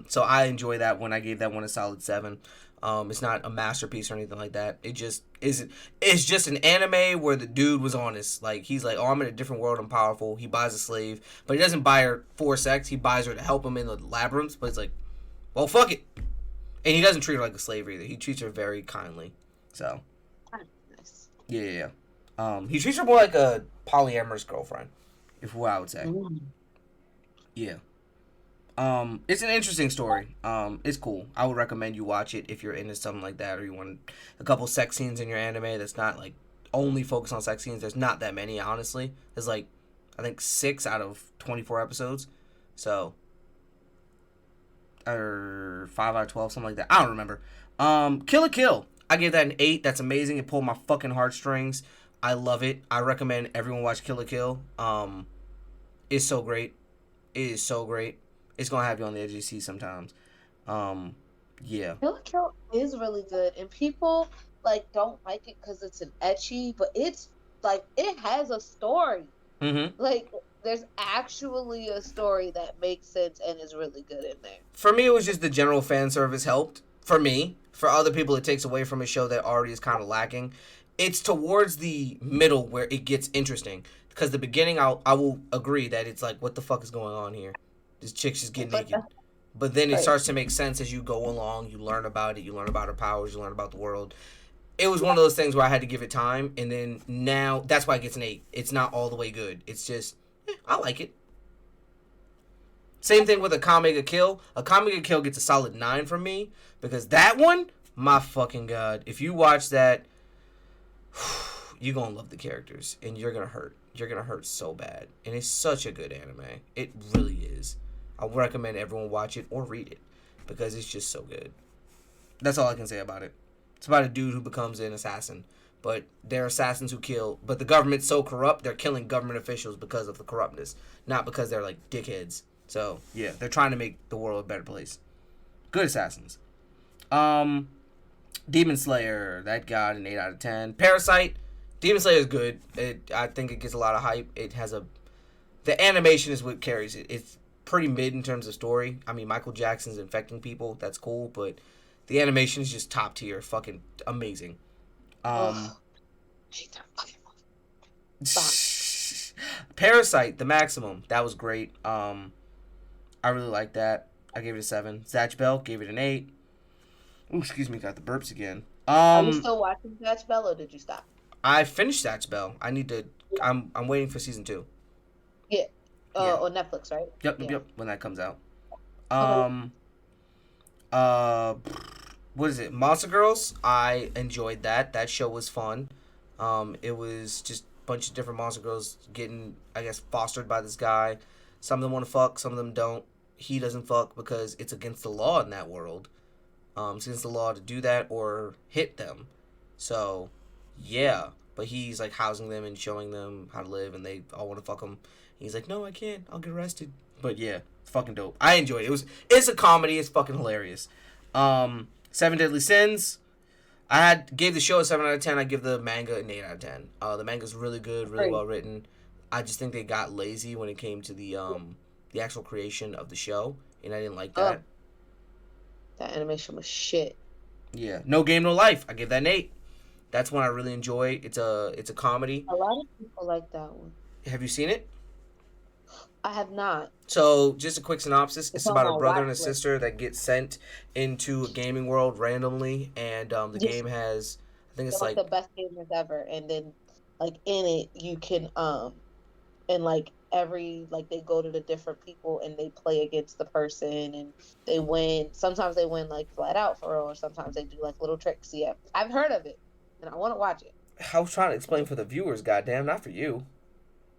S2: So I enjoy that one. I gave that one a solid 7. It's not a masterpiece or anything like that. It just isn't. It's just an anime where the dude was honest. Like, he's like, I'm in a different world. I'm powerful. He buys a slave. But he doesn't buy her for sex. He buys her to help him in the labyrinths. But it's like, well, fuck it. And he doesn't treat her like a slave either. He treats her very kindly. So,
S1: Nice.
S2: Yeah. He treats her more like a polyamorous girlfriend, if what I would say.
S1: Mm.
S2: Yeah. It's an interesting story. It's cool. I would recommend you watch it if you're into something like that, or you want a couple sex scenes in your anime that's not like only focused on sex scenes. There's not that many, honestly. There's like, I think 6 out of 24 episodes. So, or 5 out of 12, something like that. I don't remember. Kill la Kill. I gave that an 8. That's amazing. It pulled my fucking heartstrings. I love it. I recommend everyone watch Kill la Kill. It's so great. It is so great. It's gonna have you on the edge of your seat sometimes. Yeah.
S1: Kill la Kill is really good, and people don't like it because it's an ecchi, but it's it has a story.
S2: Mm-hmm.
S1: There's actually a story that makes sense and is really good in there.
S2: For me, it was just the general fan service helped. For me. For other people, it takes away from a show that already is kind of lacking. It's towards the middle where it gets interesting. Because the beginning, I will agree that it's like, what the fuck is going on here? This chick's just getting naked. But then it starts to make sense as you go along. You learn about it. You learn about her powers. You learn about the world. It was one of those things where I had to give it time. And then now, that's why it gets an 8. It's not all the way good. It's just, I like it. Same thing with Akame ga Kill. Akame ga Kill gets a solid 9 from me. Because that one, my fucking God. If you watch that, you're gonna love the characters, and you're gonna hurt. You're gonna hurt so bad, and it's such a good anime. It really is. I would recommend everyone watch it or read it because it's just so good. That's all I can say about it. It's about a dude who becomes an assassin, but they're assassins who kill. But the government's so corrupt, they're killing government officials because of the corruptness, not because they're like dickheads. So yeah, they're trying to make the world a better place. Good assassins. Demon Slayer, that got an 8 out of 10. Parasite, Demon Slayer is good. I think it gets a lot of hype. It has the animation is what carries it. It's pretty mid in terms of story. I mean, Michael Jackson's infecting people. That's cool, but the animation is just top tier. Fucking amazing. Parasite, the maximum. That was great. I really like that. I gave it a 7. Zatch Bell gave it an 8. Ooh, excuse me, got the burps again.
S1: Are you still watching Zatch Bell or did you stop?
S2: I finished Zatch Bell. I need to. I'm waiting for season 2.
S1: Yeah. On Netflix, right?
S2: Yep. When that comes out. What is it? Monster Girls. I enjoyed that. That show was fun. It was just a bunch of different monster girls getting, I guess, fostered by this guy. Some of them want to fuck. Some of them don't. He doesn't fuck because it's against the law in that world. It's against the law to do that or hit them. So, yeah. But he's like housing them and showing them how to live, and they all want to fuck him. He's like, no, I can't. I'll get arrested. But yeah, it's fucking dope. I enjoyed it. It's a comedy. It's fucking hilarious. 7 Deadly Sins. Gave the show a 7 out of 10. I give the manga an 8 out of 10. The manga's really good, really well written. I just think they got lazy when it came to the actual creation of the show, and I didn't like that.
S1: That animation was shit.
S2: Yeah, No Game No Life. I give that an 8. That's one I really enjoy. It's a comedy.
S1: A lot of people like that one.
S2: Have you seen it?
S1: I have not.
S2: So, just a quick synopsis. It's about a brother and a sister that get sent into a gaming world randomly, and the game has, I think it's like
S1: the best gamers ever. And then, like in it, you can and like they go to the different people and they play against the person and they win. Sometimes they win like flat out for real, or sometimes they do like little tricks. Yeah, I've heard of it, and I want to watch it.
S2: I was trying to explain for the viewers, goddamn, not for you.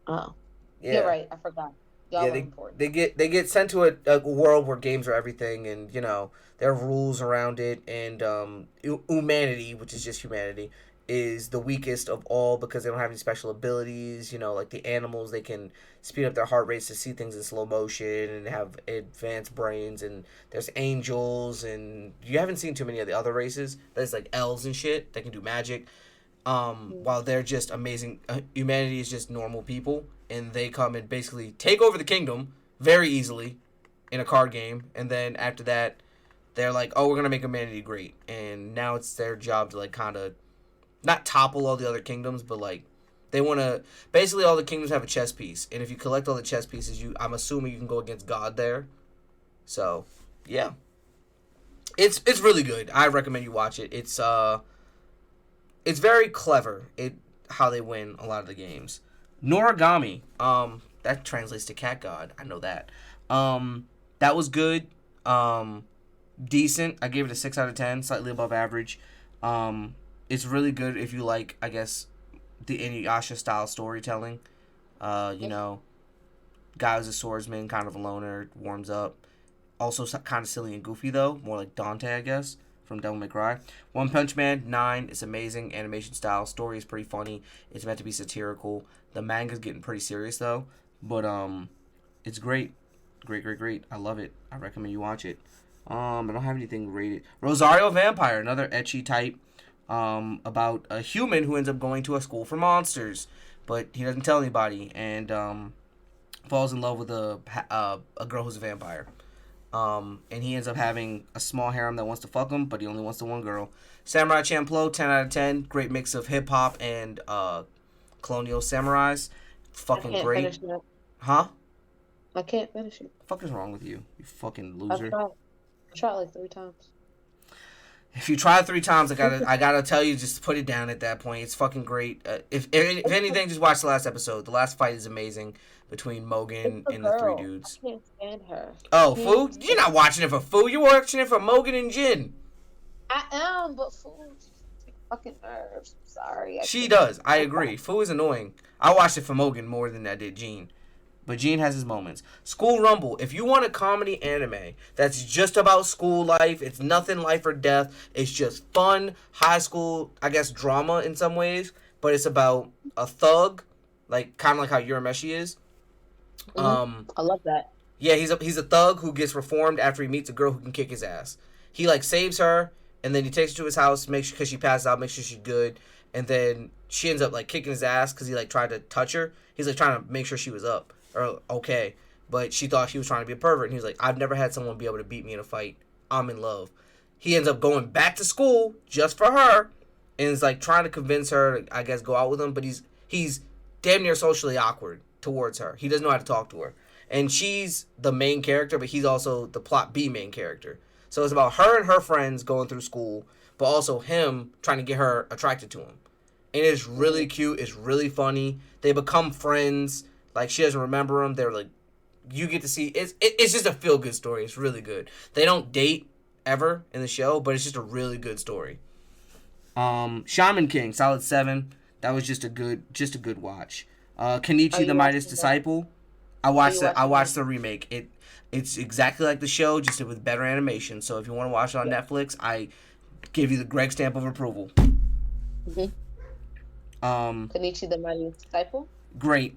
S1: Oh, yeah, you're right. I forgot. Y'all
S2: they get sent to a world where games are everything, and you know there are rules around it, and humanity, which is just humanity, is the weakest of all because they don't have any special abilities. You know, like the animals, they can speed up their heart rates to see things in slow motion and have advanced brains, and there's angels, and you haven't seen too many of the other races. There's like elves and shit that can do magic. While they're just amazing, humanity is just normal people, and they come and basically take over the kingdom very easily in a card game, and then after that, they're like, oh, we're gonna make humanity great, and now it's their job to like kind of not topple all the other kingdoms, but like they want to basically all the kingdoms have a chess piece, and if you collect all the chess pieces, I'm assuming you can go against God there. So yeah, it's really good. I recommend you watch it. It's very clever how they win a lot of the games. Noragami, that translates to cat god. I know that. That was good. Decent. I gave it a 6 out of 10, slightly above average. It's really good if you like, I guess, the Inuyasha style storytelling. You know, guy who's a swordsman, kind of a loner, warms up. Also kind of silly and goofy though, more like Dante, I guess, from Devil May Cry. One Punch Man, 9. It's amazing. Animation style. Story is pretty funny. It's meant to be satirical. The manga's getting pretty serious, though. But, it's great. Great. I love it. I recommend you watch it. I don't have anything rated. Rosario Vampire, another ecchi type. About a human who ends up going to a school for monsters. But he doesn't tell anybody. And, falls in love with a girl who's a vampire. And he ends up having a small harem that wants to fuck him, but he only wants the one girl. Samurai Champloo, 10 out of 10. Great mix of hip-hop and colonial samurais. Fucking great. Huh?
S1: I can't finish it.
S2: What the fuck is wrong with you? You fucking loser.
S1: I tried like 3 times.
S2: If you try 3 times, I gotta tell you, just put it down at that point. It's fucking great. If anything, just watch the last episode. The last fight is amazing between Mogan and the 3 dudes.
S1: I can't stand her.
S2: Oh, Fu? You're not watching it for Fu. You're watching it for Mogan and Jin.
S1: I am, but Fu. fucking nerves. I'm sorry.
S2: She does. I agree. Fu is annoying. I watched it for Mogan more than I did Gene. But Gene has his moments. School Rumble. If you want a comedy anime that's just about school life, it's nothing life or death. It's just fun, high school, I guess, drama in some ways. But it's about a thug, like kind of like how Urameshi is.
S1: I love that.
S2: Yeah, he's a thug who gets reformed after he meets a girl who can kick his ass. He like saves her, and then he takes her to his house, makes because she passes out, makes sure she's good, and then she ends up like kicking his ass because he like tried to touch her. He's like trying to make sure she was up or okay, but she thought she was trying to be a pervert, and he was like, I've never had someone be able to beat me in a fight. I'm in love. He ends up going back to school just for her, and is like trying to convince her to, I guess, go out with him, but he's damn near socially awkward towards her. He doesn't know how to talk to her. And she's the main character, but he's also the plot B main character. So it's about her and her friends going through school, but also him trying to get her attracted to him. And it's really cute. It's really funny. They become friends. Like, she doesn't remember him. They're like, you get to see. It's just a feel good story. It's really good. They don't date ever in the show, but it's just a really good story. Shaman King, solid 7. That was just a good watch. Kenichi the Midas Disciple. I watched the remake. It's exactly like the show, just with better animation. So if you want to watch it on Netflix, I give you the Greg stamp of approval.
S1: Kenichi the Mighty Disciple.
S2: Great.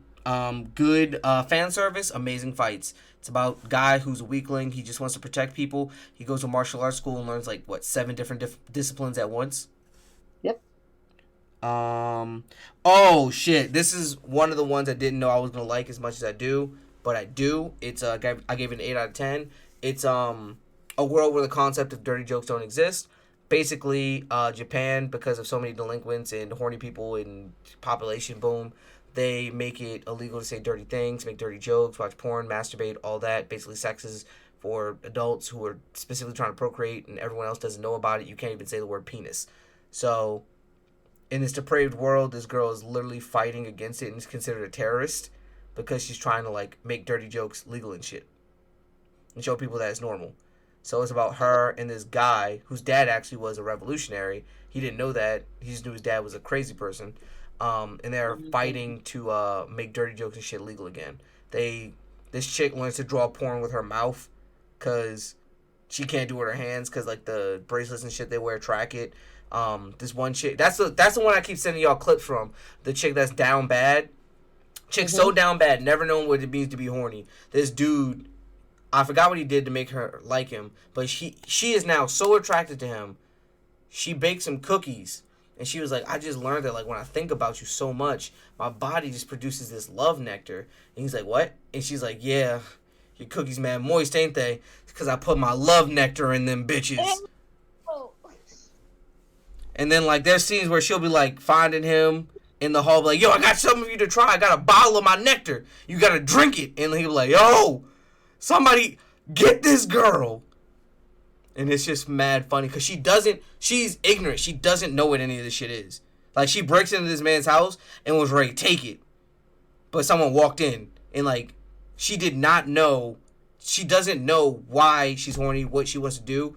S2: Good fan service, amazing fights. It's about a guy who's a weakling. He just wants to protect people. He goes to martial arts school and learns 7 different disciplines at once.
S1: Yep.
S2: Oh shit! This is one of the ones I didn't know I was gonna like as much as I do, but I do. It's I gave it an 8 out of 10. It's a world where the concept of dirty jokes don't exist. Basically, Japan, because of so many delinquents and horny people and population boom, they make it illegal to say dirty things, make dirty jokes, watch porn, masturbate, all that. Basically, sex is for adults who are specifically trying to procreate, and everyone else doesn't know about it. You can't even say the word penis. So, in this depraved world, this girl is literally fighting against it and is considered a terrorist because she's trying to make dirty jokes legal and shit and show people that it's normal. So it's about her and this guy whose dad actually was a revolutionary. He didn't know that. He just knew his dad was a crazy person. And they're fighting to make dirty jokes and shit legal again. This chick learns to draw porn with her mouth because she can't do it with her hands because the bracelets and shit they wear track it. This one chick, that's the one I keep sending y'all clips from. The chick that's down bad. Chick's so down bad, never known what it means to be horny. This dude, I forgot what he did to make her like him, but she is now so attracted to him. She bakes him cookies, and she was like, I just learned that when I think about you so much, my body just produces this love nectar. And he's like, what? And she's like, yeah, your cookies mad moist, ain't they? Because I put my love nectar in them bitches. And then there's scenes where she'll be finding him in the hall, yo, I got something for you to try. I got a bottle of my nectar. You gotta drink it. And he'll be like, yo, somebody get this girl. And it's just mad funny because she's ignorant. She doesn't know what any of this shit is. She breaks into this man's house and was ready to take it. But someone walked in and she did not know. She doesn't know why she's horny. What she wants to do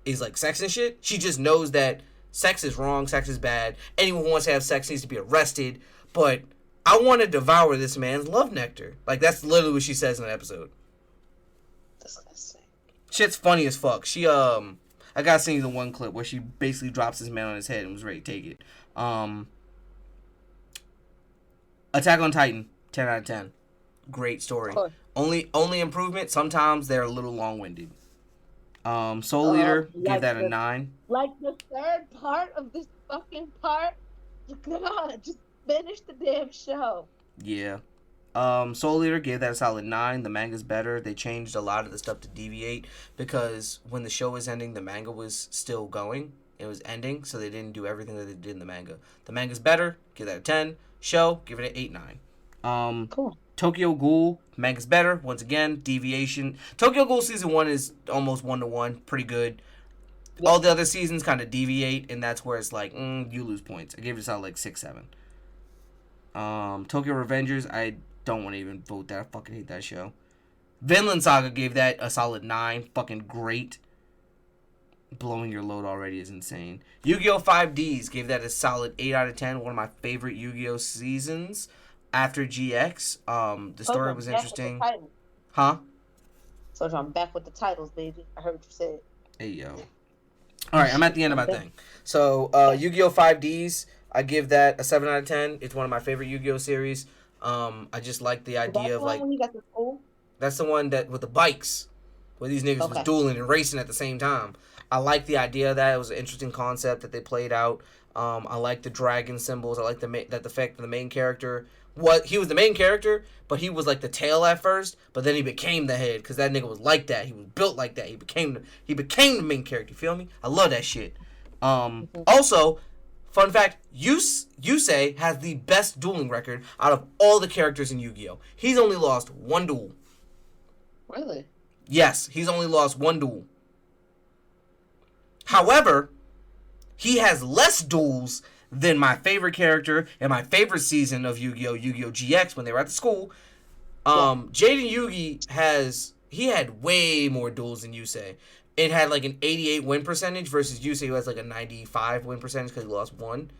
S2: is sex and shit. She just knows that sex is wrong. Sex is bad. Anyone who wants to have sex needs to be arrested. But I want to devour this man's love nectar. That's literally what she says in the episode.
S1: Disgusting.
S2: Shit's funny as fuck. She I gotta send you the one clip where she basically drops this man on his head and was ready to take it. Attack on Titan, 10 out of 10. Great story. Only improvement, sometimes they're a little long-winded. Soul Eater, give that a 9.
S1: The third part of this fucking part? God, just finish the damn show.
S2: Yeah. Soul Eater, gave that a solid 9. The manga's better. They changed a lot of the stuff to deviate because when the show was ending, the manga was still going. It was ending, so they didn't do everything that they did in the manga. The manga's better. Give that a 10. Show, give it an 8-9.
S1: Cool.
S2: Tokyo Ghoul, manga's better. Once again, deviation. Tokyo Ghoul season 1 is almost 1-to-1. Pretty good. Yep. All the other seasons kind of deviate, and that's where it's you lose points. I gave it a solid 6-7. Tokyo Revengers, I don't want to even vote that. I fucking hate that show. Vinland Saga gave that a solid 9. Fucking great. Blowing your load already is insane. Yu-Gi-Oh! 5Ds gave that a solid 8 out of 10. One of my favorite Yu-Gi-Oh! Seasons after GX. The
S1: Told you
S2: story
S1: I'm
S2: was
S1: back with the
S2: interesting.
S1: titles.
S2: Huh?
S1: Told you I'm back with the titles, baby. I heard what you said.
S2: Hey, yo. All right, I'm at the end of my thing. So, Yu-Gi-Oh! 5Ds, I give that a 7 out of 10. It's one of my favorite Yu-Gi-Oh! Series. I just like the
S1: Was that
S2: idea
S1: the
S2: of,
S1: one
S2: like,
S1: when you got to school?
S2: that's the one that with the bikes, where these niggas was
S1: Okay.
S2: dueling and racing at the same time. I like the idea of that. It was an interesting concept that they played out. I like the dragon symbols. I like the fact that the main character, he was the main character, but he was like the tail at first, but then he became the head because that nigga was like that. He was built like that. He became the main character. You feel me? I love that shit. Also, fun fact: Yusei has the best dueling record out of all the characters in Yu-Gi-Oh. He's only lost one duel.
S1: Really?
S2: Yes, he's only lost one duel. However, he has less duels than my favorite character and my favorite season of Yu-Gi-Oh! Yu-Gi-Oh! GX when they were at the school. Jaden Yugi had way more duels than Yusei. It had like an 88 win percentage versus Yusei who has like a 95 win percentage because he lost one.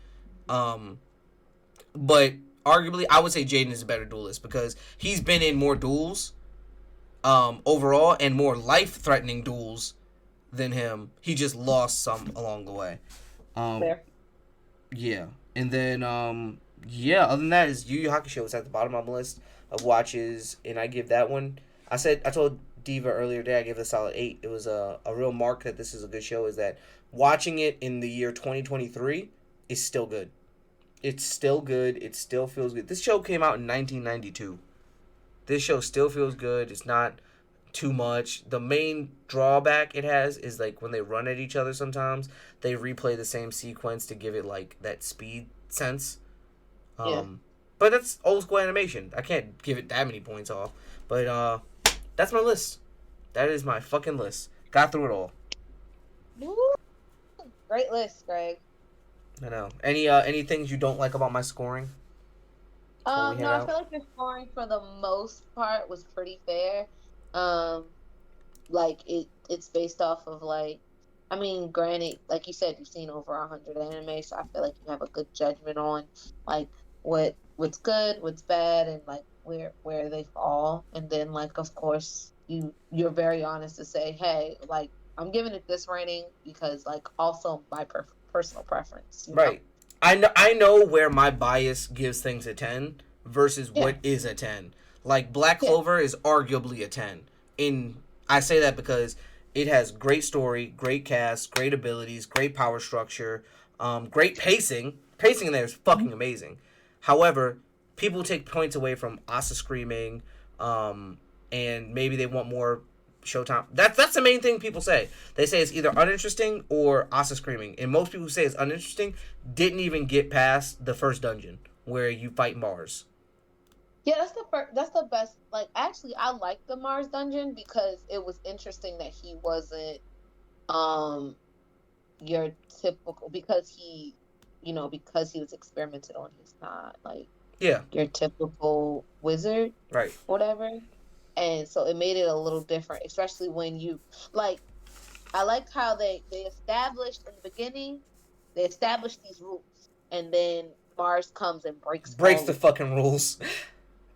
S2: But arguably, I would say Jaden is a better duelist because he's been in more duels overall and more life-threatening duels than him. He just lost some along the way.
S1: Fair.
S2: Yeah. And then, other than that, is Yu Yu Hakusho was at the bottom of my list of watches, and I give that one. I told Diva earlier today I gave it a solid 8. It was a real mark that this is a good show, is that watching it in the year 2023 is still good. It's still good. It still feels good. This show came out in 1992. This show still feels good. It's not too much. The main drawback it has is like when they run at each other sometimes, they replay the same sequence to give it like that speed sense.
S1: Yeah.
S2: But that's old school animation. I can't give it that many points off. But that's my list. That is my fucking list. Got through it all.
S1: Woo. Great list, Greg.
S2: I know. Any things you don't like about my scoring?
S1: No, I feel like your scoring for the most part was pretty fair. Like it's based off of like, I mean, granted, like you said, you've seen over 100 anime, so I feel like you have a good judgment on like what's good, what's bad, and like where they fall. And then like, of course, you're very honest to say, hey, like I'm giving it this rating because like also my personal preference.
S2: Right. I know where my bias gives things a 10 versus what is a 10. Like Black Clover is arguably a 10. I say that because it has great story, great cast, great abilities, great power structure, great pacing. Pacing in there is fucking amazing. However, people take points away from Asa screaming, and maybe they want more showtime. That's the main thing people say. They say it's either uninteresting or Asa screaming. And most people who say it's uninteresting didn't even get past the first dungeon where you fight Mars.
S1: Yeah, that's the best. Like, actually, I like the Mars dungeon because it was interesting that he wasn't your typical, because he was experimented on. He's not like your typical wizard,
S2: right?
S1: Whatever. And so it made it a little different, especially when you like. I liked how they established in the beginning. They established these rules, and then Mars comes and breaks
S2: the fucking rules.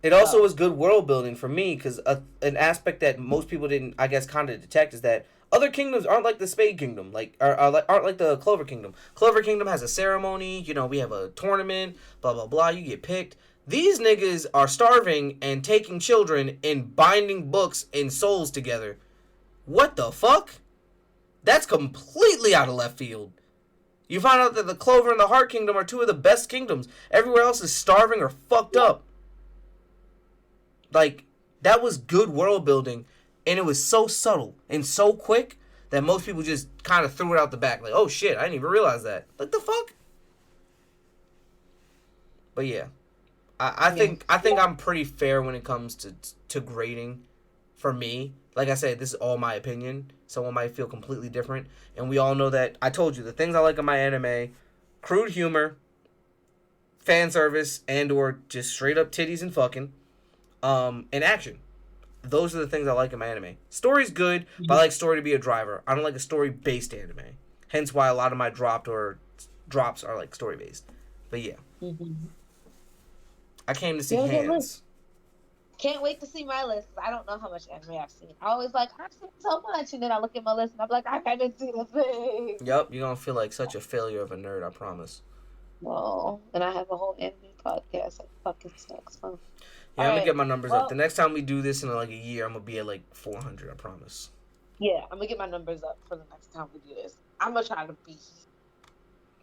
S2: It also was good world building for me because an aspect that most people didn't, I guess, kind of detect is that other kingdoms aren't like the Spade Kingdom, aren't like the Clover Kingdom. Clover Kingdom has a ceremony. We have a tournament. Blah blah blah. You get picked. These niggas are starving and taking children and binding books and souls together. What the fuck? That's completely out of left field. You find out that the Clover and the Heart Kingdom are two of the best kingdoms. Everywhere else is starving or fucked up. Like, that was good world building, and it was so subtle and so quick that most people just kind of threw it out the back. Like, oh shit, I didn't even realize that. What the fuck? But yeah, I think I'm pretty fair when it comes to grading. For me, like I said, this is all my opinion. Someone might feel completely different, and we all know that. I told you the things I like in my anime: crude humor, fan service, and or just straight up titties and fucking. And action. those are the things I like in my anime. Story's good, but I like story to be a driver. I don't like a story-based anime. Hence why a lot of my drops are like story-based. But yeah. I came to see Hands.
S1: Can't wait to see my list. I don't know how much anime I've seen. I always like, I've seen so much, and then I look at my list and I'm like, I haven't seen a thing.
S2: Yep, you're gonna feel like such a failure of a nerd, I promise.
S1: No, and I have a whole anime podcast. That fucking sucks, huh?
S2: Yeah, I'm gonna get my numbers up. The next time we do this in like a year, I'm gonna be at like 400, I promise.
S1: Yeah, I'm gonna get my numbers up for the next time we do this. I'm gonna try to beat.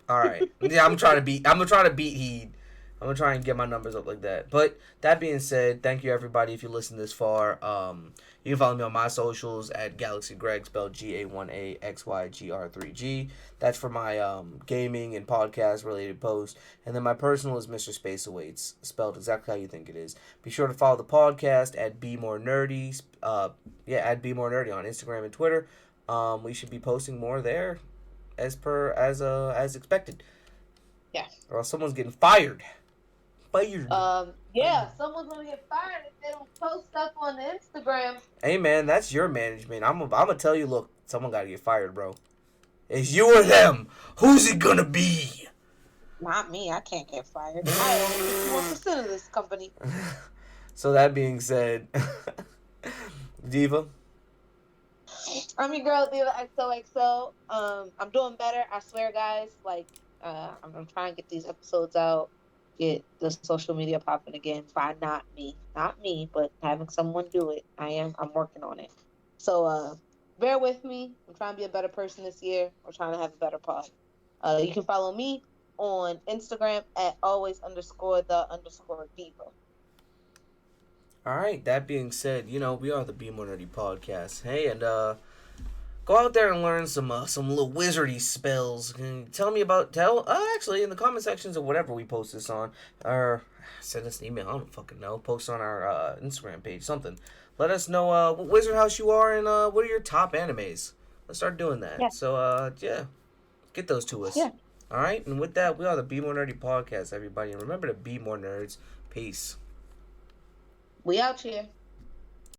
S2: All right. Yeah, I'm gonna try to beat Heed. I'm gonna try and get my numbers up like that. But that being said, thank you everybody if you listen this far. You can follow me on my socials at Galaxy Greg, spelled GA1AXYGR3G. That's for my gaming and podcast related posts. And then my personal is Mr. Space Awaits, spelled exactly how you think it is. Be sure to follow the podcast at Be More Nerdy. At Be More Nerdy on Instagram and Twitter. We should be posting more there as expected.
S1: Yeah.
S2: Or else someone's getting fired.
S1: Someone's gonna get fired if they don't post stuff on the Instagram.
S2: Hey man, that's your management. I'm gonna tell you, look, someone gotta get fired, bro. It's you or them. Who's it gonna be?
S1: Not me. I can't get fired. I own 51% of this company.
S2: So that being said, Diva.
S1: I'm your girl, Diva XOXO. I'm doing better. I swear, guys. Like, I'm trying to get these episodes out. Get the social media popping again by not me, but having someone do it. I'm working on it. So bear with me. I'm trying to be a better person this year. We're trying to have a better pod. You can follow me on Instagram at always_the_diva.
S2: All right. That being said, we are the Be More Nerdy podcast. Hey, and go out there and learn some little wizardy spells. Actually, in the comment sections of whatever we post this on, or send us an email. I don't fucking know. Post on our Instagram page, something. Let us know what wizard house you are and what are your top animes. Let's start doing that. Yeah. So get those to us. Yeah. All right. And with that, we are the Be More Nerdy podcast, everybody. And remember to be more nerds. Peace.
S1: We out here.